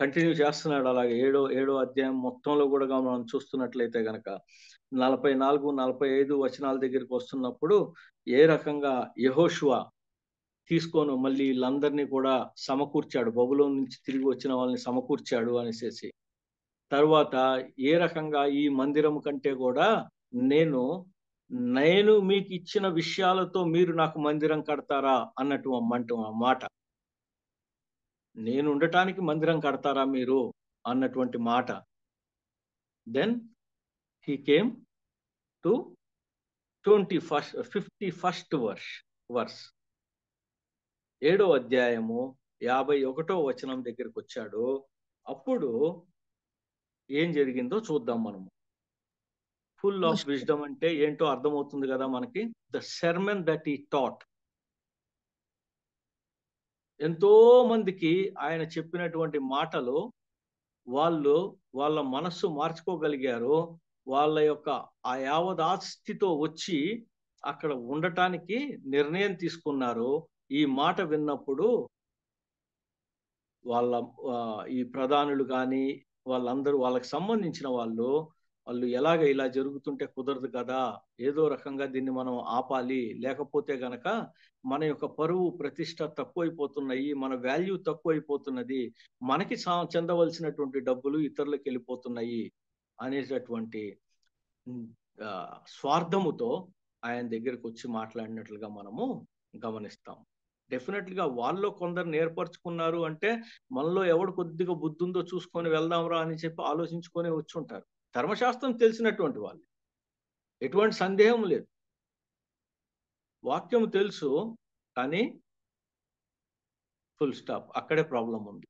కంటిన్యూ చేస్తున్నాడు. అలాగే ఏడో అధ్యాయం మొత్తంలో కూడా మనం చూస్తున్నట్లయితే గనక 44, 45 వచనాల దగ్గరికి వస్తున్నప్పుడు ఏ రకంగా యెహోషువ తీసుకొని మళ్ళీ వీళ్ళందరినీ కూడా సమకూర్చాడు, బబులోను నుంచి తిరిగి వచ్చిన వాళ్ళని సమకూర్చాడు అనేసి. తరువాత ఏ రకంగా ఈ మందిరం కంటే కూడా నేను మీకు ఇచ్చిన విషయాలతో మీరు నాకు మందిరం కడతారా అన్నట్టు మాట. నేను ఉండటానికి మందిరం కడతారా మీరు అన్నటువంటి మాట. Then he came to 51st verse 7వ అధ్యాయము 51వ వచనం దగ్గరికి వచ్చాడు. అప్పుడు ఏం జరిగిందో చూద్దాం మనము. ఫుల్ ఆఫ్ విజ్డమ్ అంటే ఏంటో అర్థమవుతుంది కదా మనకి. The sermon that he taught. ఎంతో మందికి ఆయన చెప్పినటువంటి మాటలు వాళ్ళ మనస్సు మార్చుకోగలిగారు. వాళ్ళ యొక్క ఆ యావదాస్తితో వచ్చి అక్కడ ఉండటానికి నిర్ణయం తీసుకున్నారు. ఈ మాట విన్నప్పుడు ఈ ప్రధానులు కానీ వాళ్ళందరూ వాళ్ళకి సంబంధించిన వాళ్ళు ఎలాగ ఇలా జరుగుతుంటే కుదరదు కదా, ఏదో రకంగా దీన్ని మనం ఆపాలి, లేకపోతే గనక మన యొక్క పరువు ప్రతిష్ట తక్కువైపోతున్నాయి, మన వాల్యూ తక్కువైపోతున్నది, మనకి చెందవలసినటువంటి డబ్బులు ఇతరులకు వెళ్ళిపోతున్నాయి అనేటటువంటి స్వార్థముతో ఆయన దగ్గరకు వచ్చి మాట్లాడినట్లుగా మనము గమనిస్తాం. డెఫినెట్గా వాళ్ళు కొందరు నేర్పరచుకున్నారు అంటే మనలో ఎవడు కొద్దిగా బుద్ధి ఉందో చూసుకొని వెళ్దాంరా అని చెప్పి ఆలోచించుకొని వచ్చి ఉంటారు. ధర్మశాస్త్రం తెలిసినటువంటి వాళ్ళు, ఎటువంటి సందేహం లేదు. వాక్యం తెలుసు, కానీ ఫుల్ స్టాప్, అక్కడే ప్రాబ్లం ఉంది.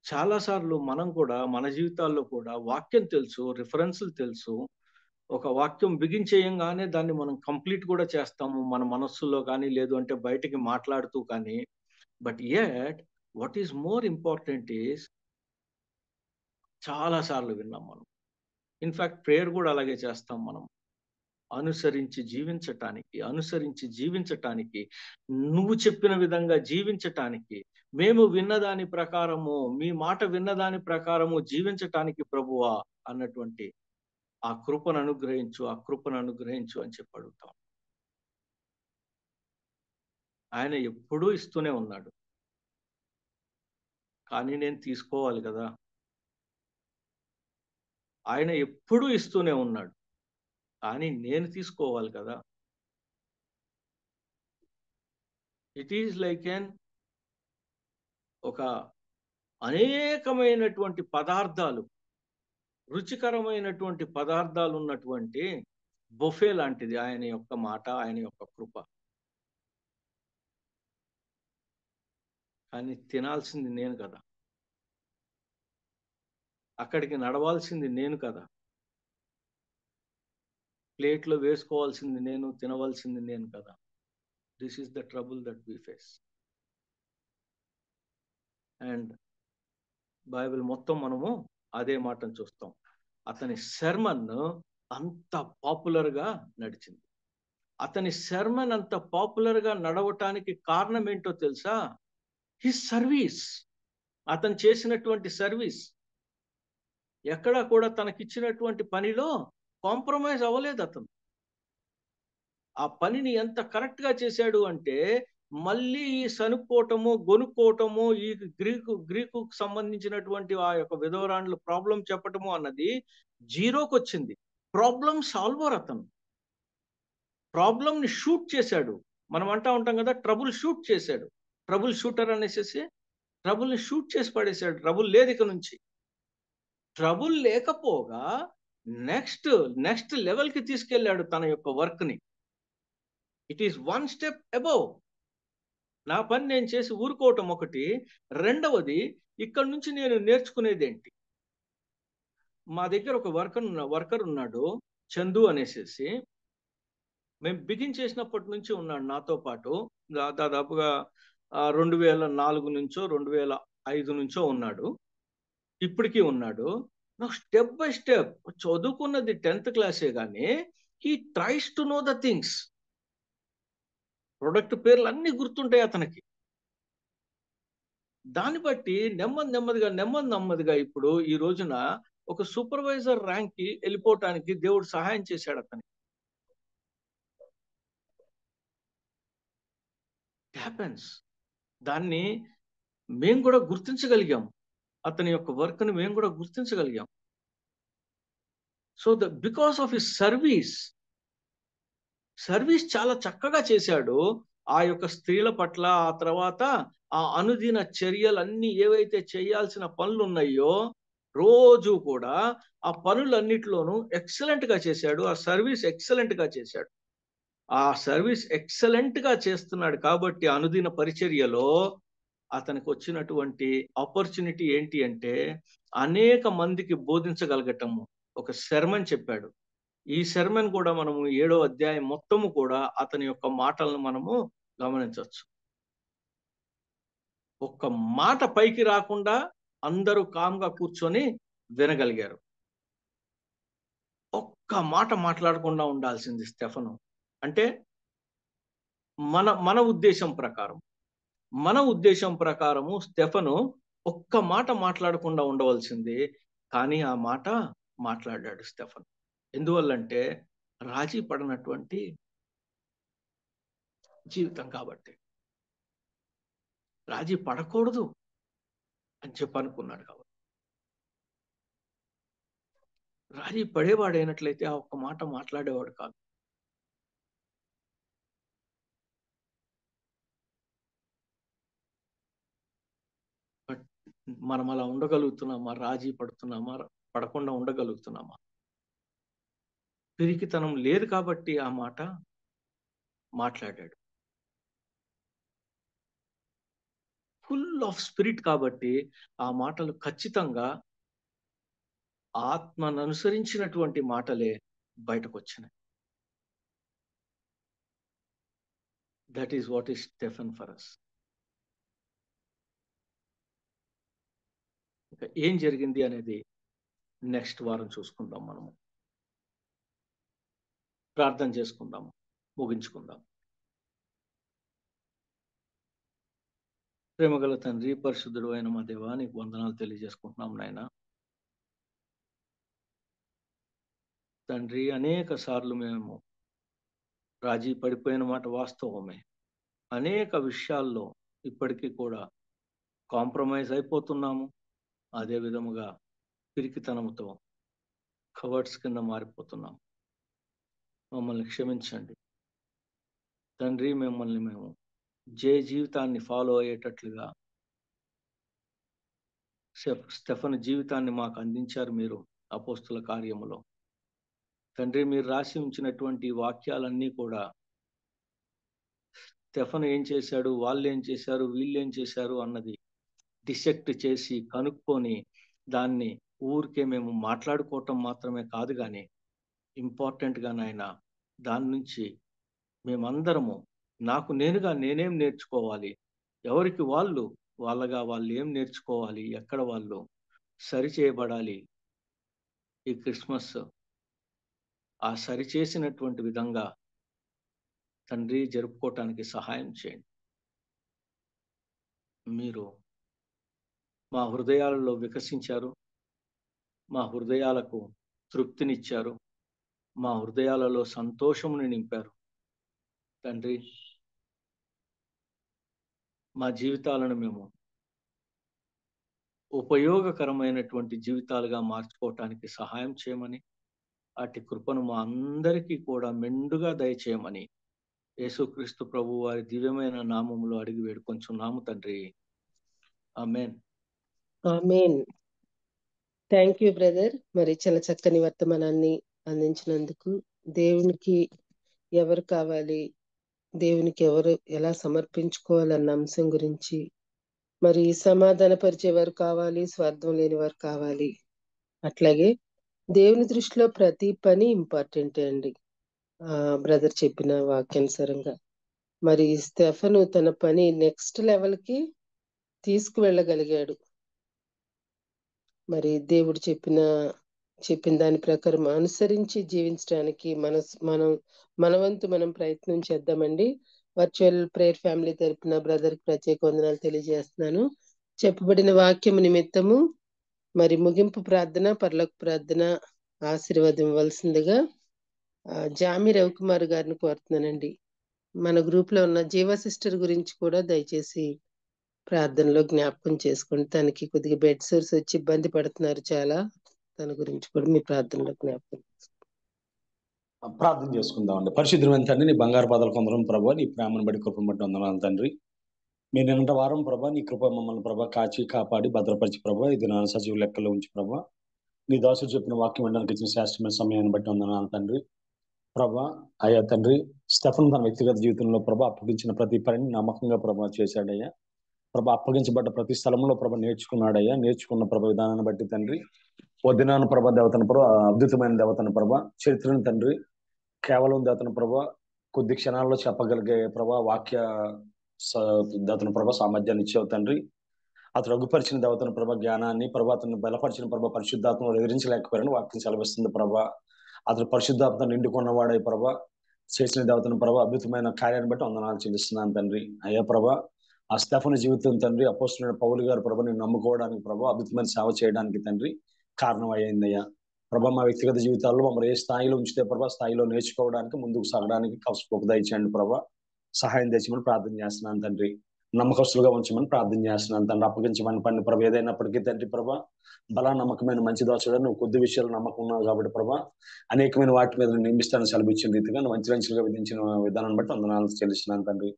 చాలాసార్లు మనం కూడా మన జీవితాల్లో కూడా వాక్యం తెలుసు, రిఫరెన్సులు తెలుసు, ఒక వాక్యం బిగించేయంగానే దాన్ని మనం కంప్లీట్ కూడా చేస్తాము మన మనస్సులో కానీ, లేదు అంటే బయటికి మాట్లాడుతూ కానీ. But at what is more important is, చాలాసార్లు విన్నాం మనం. ఇన్ఫాక్ట్ ప్రేయర్ కూడా అలాగే చేస్తాం మనం. అనుసరించి జీవించటానికి, నువ్వు చెప్పిన విధంగా జీవించటానికి, మేము విన్నదాని ప్రకారము, మీ మాట విన్నదాని ప్రకారము జీవించటానికి ప్రభువా అన్నటువంటి ఆ కృపను అనుగ్రహించు అని చెప్పి అడుగుతాం. ఆయన ఎప్పుడూ ఇస్తూనే ఉన్నాడు, కానీ నేను తీసుకోవాలి కదా. ఆయన ఎప్పుడూ ఇస్తూనే ఉన్నాడు, కానీ నేను తీసుకోవాలి కదా. ఇట్ ఈజ్ లైక్ ఒక అనేకమైనటువంటి పదార్థాలు, రుచికరమైనటువంటి పదార్థాలు ఉన్నటువంటి బొఫే లాంటిది ఆయన యొక్క మాట, ఆయన యొక్క కృప. కానీ తినాల్సింది నేను కదా, అక్కడికి నడవాల్సింది నేను కదా, ప్లేట్లో వేసుకోవాల్సింది నేను, తినవలసింది నేను కదా. This is the trouble that we face. And Bible మొత్తం మనము అదే మాటను చూస్తాం. అతని సెర్మన్ అంత పాపులర్గా నడిచింది. అతని సెర్మన్ అంత పాపులర్గా నడవటానికి కారణం ఏంటో తెలుసా? His service. అతను చేసినటువంటి సర్వీస్. ఎక్కడా కూడా తనకిచ్చినటువంటి పనిలో కాంప్రమైజ్ అవ్వలేదు అతను. ఆ పనిని ఎంత కరెక్ట్గా చేశాడు అంటే, మళ్ళీ ఈ సనుక్కోవటము, గొనుక్కోవటము, ఈ గ్రీకు సంబంధించినటువంటి ఆ యొక్క విధవరాండ్ల ప్రాబ్లం చెప్పటము అన్నది జీరోకి వచ్చింది. ప్రాబ్లం సాల్వర్ అతను. ప్రాబ్లంని షూట్ చేశాడు. మనం అంటా ఉంటాం కదా, ట్రబుల్ షూట్ చేశాడు. ట్రబుల్ షూటర్ అనేసి ట్రబుల్ని షూట్ చేసి పడేశాడు. ట్రబుల్ లేదు ఇక నుంచి. ట్రబుల్ లేకపోగా నెక్స్ట్ లెవెల్కి తీసుకెళ్ళాడు తన యొక్క వర్క్ని. It is 1 step above. నా పని నేను చేసి ఊరుకోవటం ఒకటి, రెండవది ఇక్కడి నుంచి నేను నేర్చుకునేది ఏంటి. మా దగ్గర ఒక వర్కర్ ఉన్నాడు, చందు అనేసి. మేము బిగిన్ చేసినప్పటి నుంచి ఉన్నాడు నాతో పాటు. దాదాపుగా 2004 నుంచో 2005 నుంచో ఉన్నాడు. ఇప్పటికీ ఉన్నాడు. నాకు స్టెప్ బై స్టెప్, చదువుకున్నది 10th క్లాసే కానీ he tries to know the things. Product పేర్లు అన్ని గుర్తుంటాయి అతనికి. దాన్ని బట్టి నెమ్మదిగా ఇప్పుడు ఈ రోజున ఒక సూపర్వైజర్ ర్యాంక్ కి వెళ్ళిపోవటానికి దేవుడు సహాయం చేశాడు అతనికి. హ్యాపెన్స్. దాన్ని మేము కూడా గుర్తించగలిగాం. అతని యొక్క వర్క్ ని మేము కూడా గుర్తించగలిగాం. So because of his service చాలా చక్కగా చేశాడు. ఆ యొక్క స్త్రీల పట్ల, ఆ తర్వాత ఆ అనుదిన చర్యలన్నీ ఏవైతే చేయాల్సిన పనులు ఉన్నాయో రోజు కూడా ఆ పనులన్నిటిలోనూ ఎక్సలెంట్ గా చేశాడు. ఆ సర్వీస్ ఎక్సలెంట్ గా చేశాడు. ఆ సర్వీస్ ఎక్సలెంట్ గా చేస్తున్నాడు కాబట్టి అనుదిన పరిచర్యలో అతనికి వచ్చినటువంటి ఆపర్చునిటీ ఏంటి అంటే అనేక మందికి బోధించగలగటము. ఒక శర్మన్ చెప్పాడు. ఈ శర్మన్ కూడా మనము 7వ అధ్యాయం మొత్తము కూడా అతని యొక్క మాటలను మనము గమనించవచ్చు. ఒక్క మాట పైకి రాకుండా అందరూ కామ్గా కూర్చొని వినగలిగారు. ఒక్క మాట మాట్లాడకుండా ఉండాల్సింది స్టెఫను. అంటే మన ఉద్దేశం ప్రకారము స్టెఫను ఒక్క మాట మాట్లాడకుండా ఉండవలసింది. కానీ ఆ మాట మాట్లాడాడు స్టెఫన్. ఎందువల్లంటే రాజీ పడినటువంటి జీవితం కాబట్టి. రాజీ పడకూడదు అని అనుకున్నాడు కాబట్టి. రాజీ పడేవాడైనట్లయితే ఆ ఒక్క మాట మాట్లాడేవాడు కాదు. మనం అలా ఉండగలుగుతున్నామా? రాజీ పడుతున్నామా? పడకుండా ఉండగలుగుతున్నామా? పిరికితనం లేదు కాబట్టి ఆ మాట మాట్లాడాడు. ఫుల్ ఆఫ్ స్పిరిట్ కాబట్టి ఆ మాటలు ఖచ్చితంగా ఆత్మను అనుసరించినటువంటి మాటలే బయటకు వచ్చినాయి. That is what is Stefan for us. ఇంకా ఏం జరిగింది అనేది నెక్స్ట్ వారం చూసుకుందాం. మనము ప్రార్థన చేసుకుందాము, ముగించుకుందాం. ప్రేమగల తండ్రి, పరిశుద్ధుడు అయిన మా దేవా, నీకు వందనాలు తెలియజేసుకుంటున్నాం నాయన. తండ్రి, అనేక సార్లు మేము రాజీ పడిపోయిన మాట వాస్తవమే. అనేక విషయాల్లో ఇప్పటికీ కూడా కాంప్రమైజ్ అయిపోతున్నాము. అదే విధముగా పిరికితనంతో కవర్డ్స్ కింద మారిపోతున్నాం. మమ్మల్ని క్షమించండి తండ్రి. మిమ్మల్ని మేము జీవితాన్ని ఫాలో అయ్యేటట్లుగా స్టెఫన్ జీవితాన్ని మాకు అందించారు మీరు అపోస్తుల కార్యములో. తండ్రి, మీరు రాసి ఉంచినటువంటి వాక్యాలన్నీ కూడా స్టెఫన్ ఏం చేశాడు, వాళ్ళు ఏం చేశారు, వీళ్ళు ఏం చేశారు అన్నది డిసెక్ట్ చేసి కనుక్కొని దాన్ని ఊరికే మేము మాట్లాడుకోవటం మాత్రమే కాదు, కానీ ఇంపార్టెంట్గా నాయన దాని నుంచి మేమందరము నాకు నేనేం నేర్చుకోవాలి, ఎవరికి వాళ్ళగా వాళ్ళు ఏం నేర్చుకోవాలి, ఎక్కడ వాళ్ళు సరిచేయబడాలి, ఈ క్రిస్మస్ ఆ సరిచేసినటువంటి విధంగా తండ్రి జరుపుకోవటానికి సహాయం చేయండి. మీరు మా హృదయాలలో వికసించారు, మా హృదయాలకు తృప్తినిచ్చారు, మా హృదయాలలో సంతోషముని నింపారు. తండ్రి, మా జీవితాలను మేము ఉపయోగకరమైనటువంటి జీవితాలుగా మార్చుకోవటానికి సహాయం చేయమని, అటు కృపను మా అందరికీ కూడా మెండుగా దయచేయమని యేసుక్రీస్తు ప్రభు వారి దివ్యమైన నామములో అడిగి వేడుకొంచున్నాము తండ్రి. ఆమేన్. ఆమేన్. Thank you brother. మరి చాలా చక్కని వర్తమానాన్ని అందించినందుకు. దేవునికి ఎవరు కావాలి, దేవునికి ఎవరు ఎలా సమర్పించుకోవాలన్న అంశం గురించి, మరి సమాధానపరిచే వారు కావాలి, స్వార్థం లేని వారు కావాలి. అట్లాగే దేవుని దృష్టిలో ప్రతి పని ఇంపార్టెంటే అండి. బ్రదర్ చెప్పిన వాక్యానుసారంగా మరి స్టెఫను తన పని నెక్స్ట్ లెవెల్ కి తీసుకువెళ్ళగలిగాడు. మరి దేవుడు చెప్పిన దాని ప్రకారం అనుసరించి జీవించడానికి మన వంతు మనం ప్రయత్నం చేద్దామండి. వర్చువల్ ప్రేయర్ ఫ్యామిలీ తరపున బ్రదర్ కి ప్రత్యేక వందనాలు తెలియజేస్తున్నాను. చెప్పబడిన వాక్యము నిమిత్తము మరి ముగింపు ప్రార్థన, పరలోక ప్రార్థన ఆశీర్వాదం ఇవ్వాల్సిందిగా జామి రవికుమార్ గారిని కోరుతున్నానండి. మన గ్రూప్ లో ఉన్న జీవ సిస్టర్ గురించి కూడా దయచేసి ప్రార్థనలో జ్ఞాపకం చేసుకోండి. తనకి కొద్దిగా బెడ్ సోర్స్ వచ్చి ఇబ్బంది పడుతున్నారు చాలా. తన గురించి కూడా మీ ప్రార్థనలో జ్ఞాపకం ప్రార్థన చేసుకుందామండి. పరిశుద్ధమైన తండ్రి, నీ బంగారు పాదాలు కొందరం ప్రభా, నీ ప్రేమను బట్టి కృపను బట్టి వందనాలు తండ్రి. మీ నిన్నటి వారం ప్రభా, నీ కృప మమ్మల్ని ప్రభా కాచి కాపాడి భద్రపరిచి ప్రభా, ఇది నా సజీవ లెక్కలో ఉంచి ప్రభా, నీ దాసుడు చెప్పిన వాక్యం వినడానికి ఇచ్చిన శ్రేష్టమైన సమయాన్ని బట్టి వందనాలు తండ్రి. ప్రభా అయ్యా తండ్రి, స్టెఫన్ తన వ్యక్తిగత జీవితంలో ప్రభా అప్పగించిన ప్రతి పనిని నమ్మకంగా ప్రభా చేశాడయ్యా. ప్రభా అప్పగించబడ్డ ప్రతి స్థలంలో ప్రభా నేర్చుకున్నాడయ్యా. నేర్చుకున్న ప్రభా విధానాన్ని బట్టి తండ్రి, వదినాను ప్రభా దేవతను ప్రభా, అద్భుతమైన దేవతను ప్రభా, చరిత్రను తండ్రి కేవలం దేవతను ప్రభా కొద్ది క్షణాల్లో చెప్పగలిగే ప్రభా వాక్య దేవతను ప్రభా సామర్థ్యాన్ని ఇచ్చావు తండ్రి. అతడు అగుపరిచిన దేవతను ప్రభా జ్ఞానాన్ని ప్రభా, అతను బలపరిచిన ప్రభా పరిశుద్ధాత్మను ఎదిరించలేకపోయారని వాక్యం సెలవిస్తుంది ప్రభా. అతడు పరిశుద్ధాత్మ నిండుకున్నవాడై ప్రభా చేసిన దేవతను ప్రభా అద్భుతమైన కార్యాన్ని బట్టి వందనాలు చెల్లిస్తున్నాను తండ్రి. అయ్యా ప్రభా, ఆ స్టెఫన్ జీవితం తండ్రి అపోస్తలుడైన పౌలు గారు ప్రభా నేను నమ్ముకోవడానికి ప్రభా అద్భుతమైన సేవ చేయడానికి తండ్రి కారణం అయ్యిందయ్యా. ప్రభా మా వ్యక్తిగత జీవితాల్లో మమ్మల్ని ఏ స్థాయిలో ఉంచితే ప్రభా స్థాయిలో నేర్చుకోవడానికి ముందుకు సాగడానికి దయచేయండి ప్రభా. సహాయం తెచ్చమని ప్రార్థన చేస్తున్నాను తండ్రి. నమ్మకస్తులుగా ఉంచమని ప్రార్థన చేస్తున్నాను తండ్రి. అప్పగించమని పని ప్రభా ఏదైనప్పటికీ తండ్రి ప్రభా బలా నమ్మకమైన మంచి దోచుడు నువ్వు కొద్ది విషయాలు నమ్మకం ఉన్నావు కాబట్టి ప్రభా అనేకమైన వాటి మీద నియమిస్తాను సెలవిచ్చిన రీతిగా మంచిగా విధించిన విధానాన్ని బట్టి వందనాలు చెల్లిస్తున్నాను తండ్రి.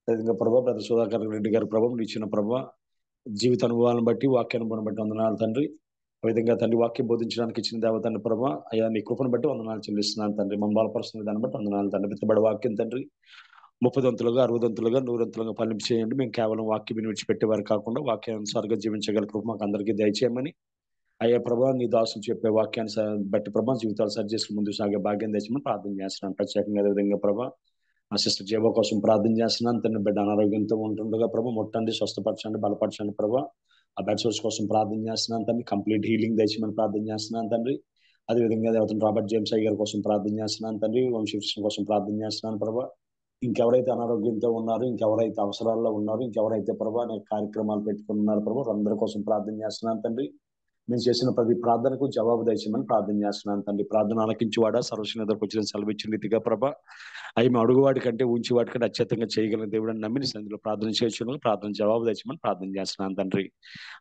అదేవిధంగా ప్రభా బ్రదర్ సుధాకర్ రెడ్డి గారి ప్రభా ఇచ్చిన ప్రభా జీవిత అనుభవాలను బట్టి వాక్యానుభవాన్ని బట్టి వందనాలు తండ్రి. ఆ విధంగా తండ్రి వాక్యం బోధించడానికి ఇచ్చిన దేవతాన్ని ప్రభా అయ్యా నీ కృపను బట్టి వందనాలు చెల్లిస్తున్నాను తండ్రి. మమ్మల్ని బలపరుస్తున్న దాన్ని బట్టి వందనాలు తండ్రి. పెద్దబడి వాక్యం తండ్రి 30 దంతులుగా 60 దంతులుగా 100 దంతులుగా ఫలింపు చేయండి. మేము కేవలం వాక్యం విడిచిపెట్టేవారు కాకుండా వాక్యానుసారంగా జీవించగల కృప మాకు అందరికీ దయచేయమని అయ్యా ప్రభా నీ దాసులు చెప్పే వాక్యాన్ని బట్టి ప్రభా జీవితాలు సరి చేసుకుని ముందుకు సాగే భాగ్యం తెచ్చమని ప్రార్థన చేస్తున్నాను. ప్రత్యేకంగా అదేవిధంగా ప్రభా ఆ సిస్టర్ జీవ కోసం ప్రార్థన చేస్తున్నాను. తన బిడ్డ అనారోగ్యంతో ఉంటుండగా ప్రభా ముట్టండి, స్వస్థపరచండి, బలపరచండి ప్రభా. ఆ బెడ్ సోర్స్ కోసం ప్రార్థన చేస్తున్నాను తండ్రి. కంప్లీట్ హీలింగ్ తెచ్చమని ప్రార్థన చేస్తున్నాను తండ్రి. అదేవిధంగా దేవతను రాబర్ట్ జేమ్స్ అయ్యర్ కోసం ప్రార్థన చేస్తున్నాను తండ్రి. వంశీకృష్ణ కోసం ప్రార్థన చేస్తున్నాను ప్రభా. ఇంకెవరైతే అనారోగ్యంతో ఉన్నారు, ఇంకెవరైతే అవసరాల్లో ఉన్నారు, ఇంకెవరైతే ప్రభా నేను కార్యక్రమాలు పెట్టుకున్నారు ప్రభా అందరి కోసం ప్రార్థన చేస్తున్నాను తండ్రి. మేము చేసిన ప్రతి ప్రార్థనకు జవాబు దయచేయమని ప్రార్థన చేస్తున్నాను తండ్రి. ప్రార్థన ఆలకించువాడా సర్వశక్తి ఎదురుకు వచ్చిన సెలవిచ్చిన రీతిగా ప్రభా అవి మేము అడుగువాడి కంటే ఉంచి వాటి కంటే అత్యంతంగా చేయగలిగిన దేవుడని నమ్మిన సంధిలో ప్రార్థన చేయొచ్చు. ప్రార్థన జవాబు దయచేయమని ప్రార్థన చేస్తున్నాను తండ్రి.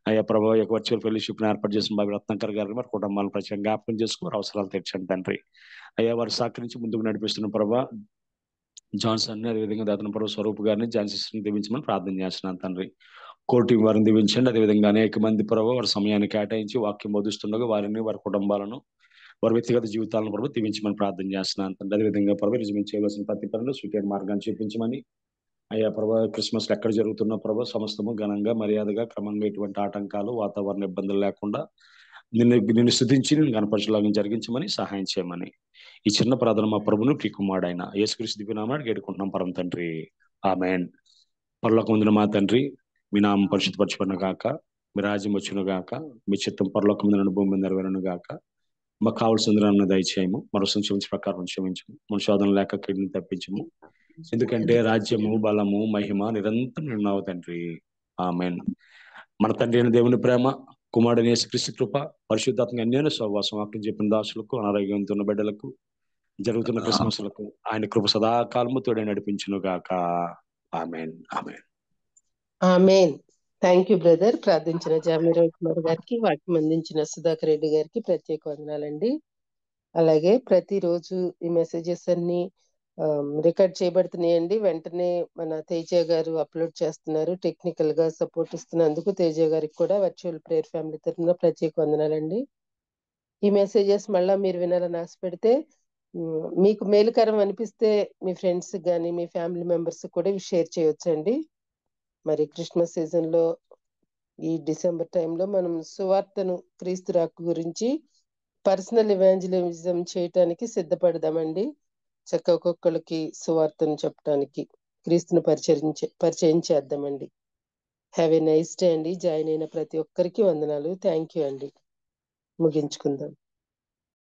అయ్యా ప్రభా యొక్క వర్చువల్ ఫెలోషిప్ ఏర్పాటు చేసిన బాబు రత్నాకర్ గారిని మరి కుటుంబాలను ప్రత్యేకంగా జ్ఞాపకం చేసుకుని అవసరాలు తీర్చండి తండ్రి. అయ్యా వారి సహకరించి ముందుకు నడిపిస్తున్న ప్రభా జాన్సన్ అదేవిధంగా దాతన ప్రభు స్వరూప్ గారిని జాన్సన్ దీవించమని ప్రార్థన చేస్తున్నాను తండ్రి. కోటి వారిని దీవించండి. అదేవిధంగా అనేక మంది ప్రభు వారి సమయాన్ని కేటాయించి వాక్యం బోధిస్తుండగా వారిని వారి కుటుంబాలను వారి వ్యక్తిగత జీవితాలను ప్రభు దీవించమని ప్రార్థన చేస్తున్నాను తండ్రి. అదేవిధంగా ప్రభు రిజమెంట్ చేయవలసిన ప్రతి పనులు స్వీకరణ మార్గాన్ని చూపించమని అయ్యా ప్రభా క్రిస్మస్ ఎక్కడ జరుగుతున్న ప్రభు సమస్తము ఘనంగా మర్యాదగా క్రమంగా ఎటువంటి ఆటంకాలు వాతావరణ ఇబ్బందులు లేకుండా నిన్ను స్తుతించి నేను కనపరచలాగా జరిగించమని సహాయం చేయమని ఈ చిన్న ప్రార్థన మా ప్రభును ప్రియకుమారుడైన యేసుక్రీస్తు దివ్యనామానికి వేడుకుంటున్నాం పరమ తండ్రి. ఆమేన్. పరలోకం ఉందిన మా తండ్రి, మీ నామం పరిశుద్ధపరచుకున్న గాక, మీ రాజ్యం వచ్చును గాక, మీ చిత్తం పరలోకం మీద భూమి మీద నెరవేరును గాక. మాకు కావాల్సిన దయచేయము, మరో క్షమించే ప్రకారం క్షమించము, మన శోధన లేక కీడును తప్పించము. ఎందుకంటే రాజ్యము బలము మహిమ నిరంతరం నిన్నావు తండ్రి. ఆమేన్. మన తండ్రి అయిన దేవుని ప్రేమ, కుమారుడైన యేసుక్రీస్తు కృప, పరిశుద్ధాత్మ అన్యోన్య సహవాసం వాక్యం చెప్పిన దాసులకు, అనారోగ్యంతో ఉన్న బిడ్డలకు, జరుగుతున్న క్రిస్మస్లకు ఆయన కృప సదాకాలము తోడే నడిపించును గాక. ఆమేన్. ఆమేన్. ఆమేన్. Thank you brother. ప్రార్థించిన జామీరావు కుమార్ గారికి, వాక్యం అందించిన సుధాకర్ రెడ్డి గారికి ప్రత్యేక వందనాలండి. అలాగే ప్రతిరోజు ఈ మెసేజెస్ అన్ని రికార్డ్ చేయబడుతున్నాయండి. వెంటనే మన తేజ గారు అప్లోడ్ చేస్తున్నారు. టెక్నికల్ గా సపోర్ట్ ఇస్తున్నందుకు తేజ గారికి కూడా వర్చువల్ ప్రేయర్ ఫ్యామిలీ తరఫున ప్రత్యేక వందనాలండి. ఈ మెసేజెస్ మళ్ళా మీరు వినాలని ఆశపెడితే మీకు మేలుకరం అనిపిస్తే మీ ఫ్రెండ్స్ కానీ మీ ఫ్యామిలీ మెంబర్స్ కూడా షేర్ చేయొచ్చండి. మరి క్రిస్మస్ సీజన్ లో ఈ డిసెంబర్ టైంలో మనం సువార్తను క్రీస్తు రాకు గురించి పర్సనల్ ఇవాంజలిజం చేయటానికి సిద్ధపడదామండి. చక్కగా ఒక్కొక్కరికి సువార్తను చెప్పడానికి క్రీస్తును పరిచయం చేద్దామండి. హ్యావ్ ఎ నైస్ డే అండి. జాయిన్ అయిన ప్రతి ఒక్కరికి వందనాలు. థ్యాంక్ యూ అండి. ముగించుకుందాం.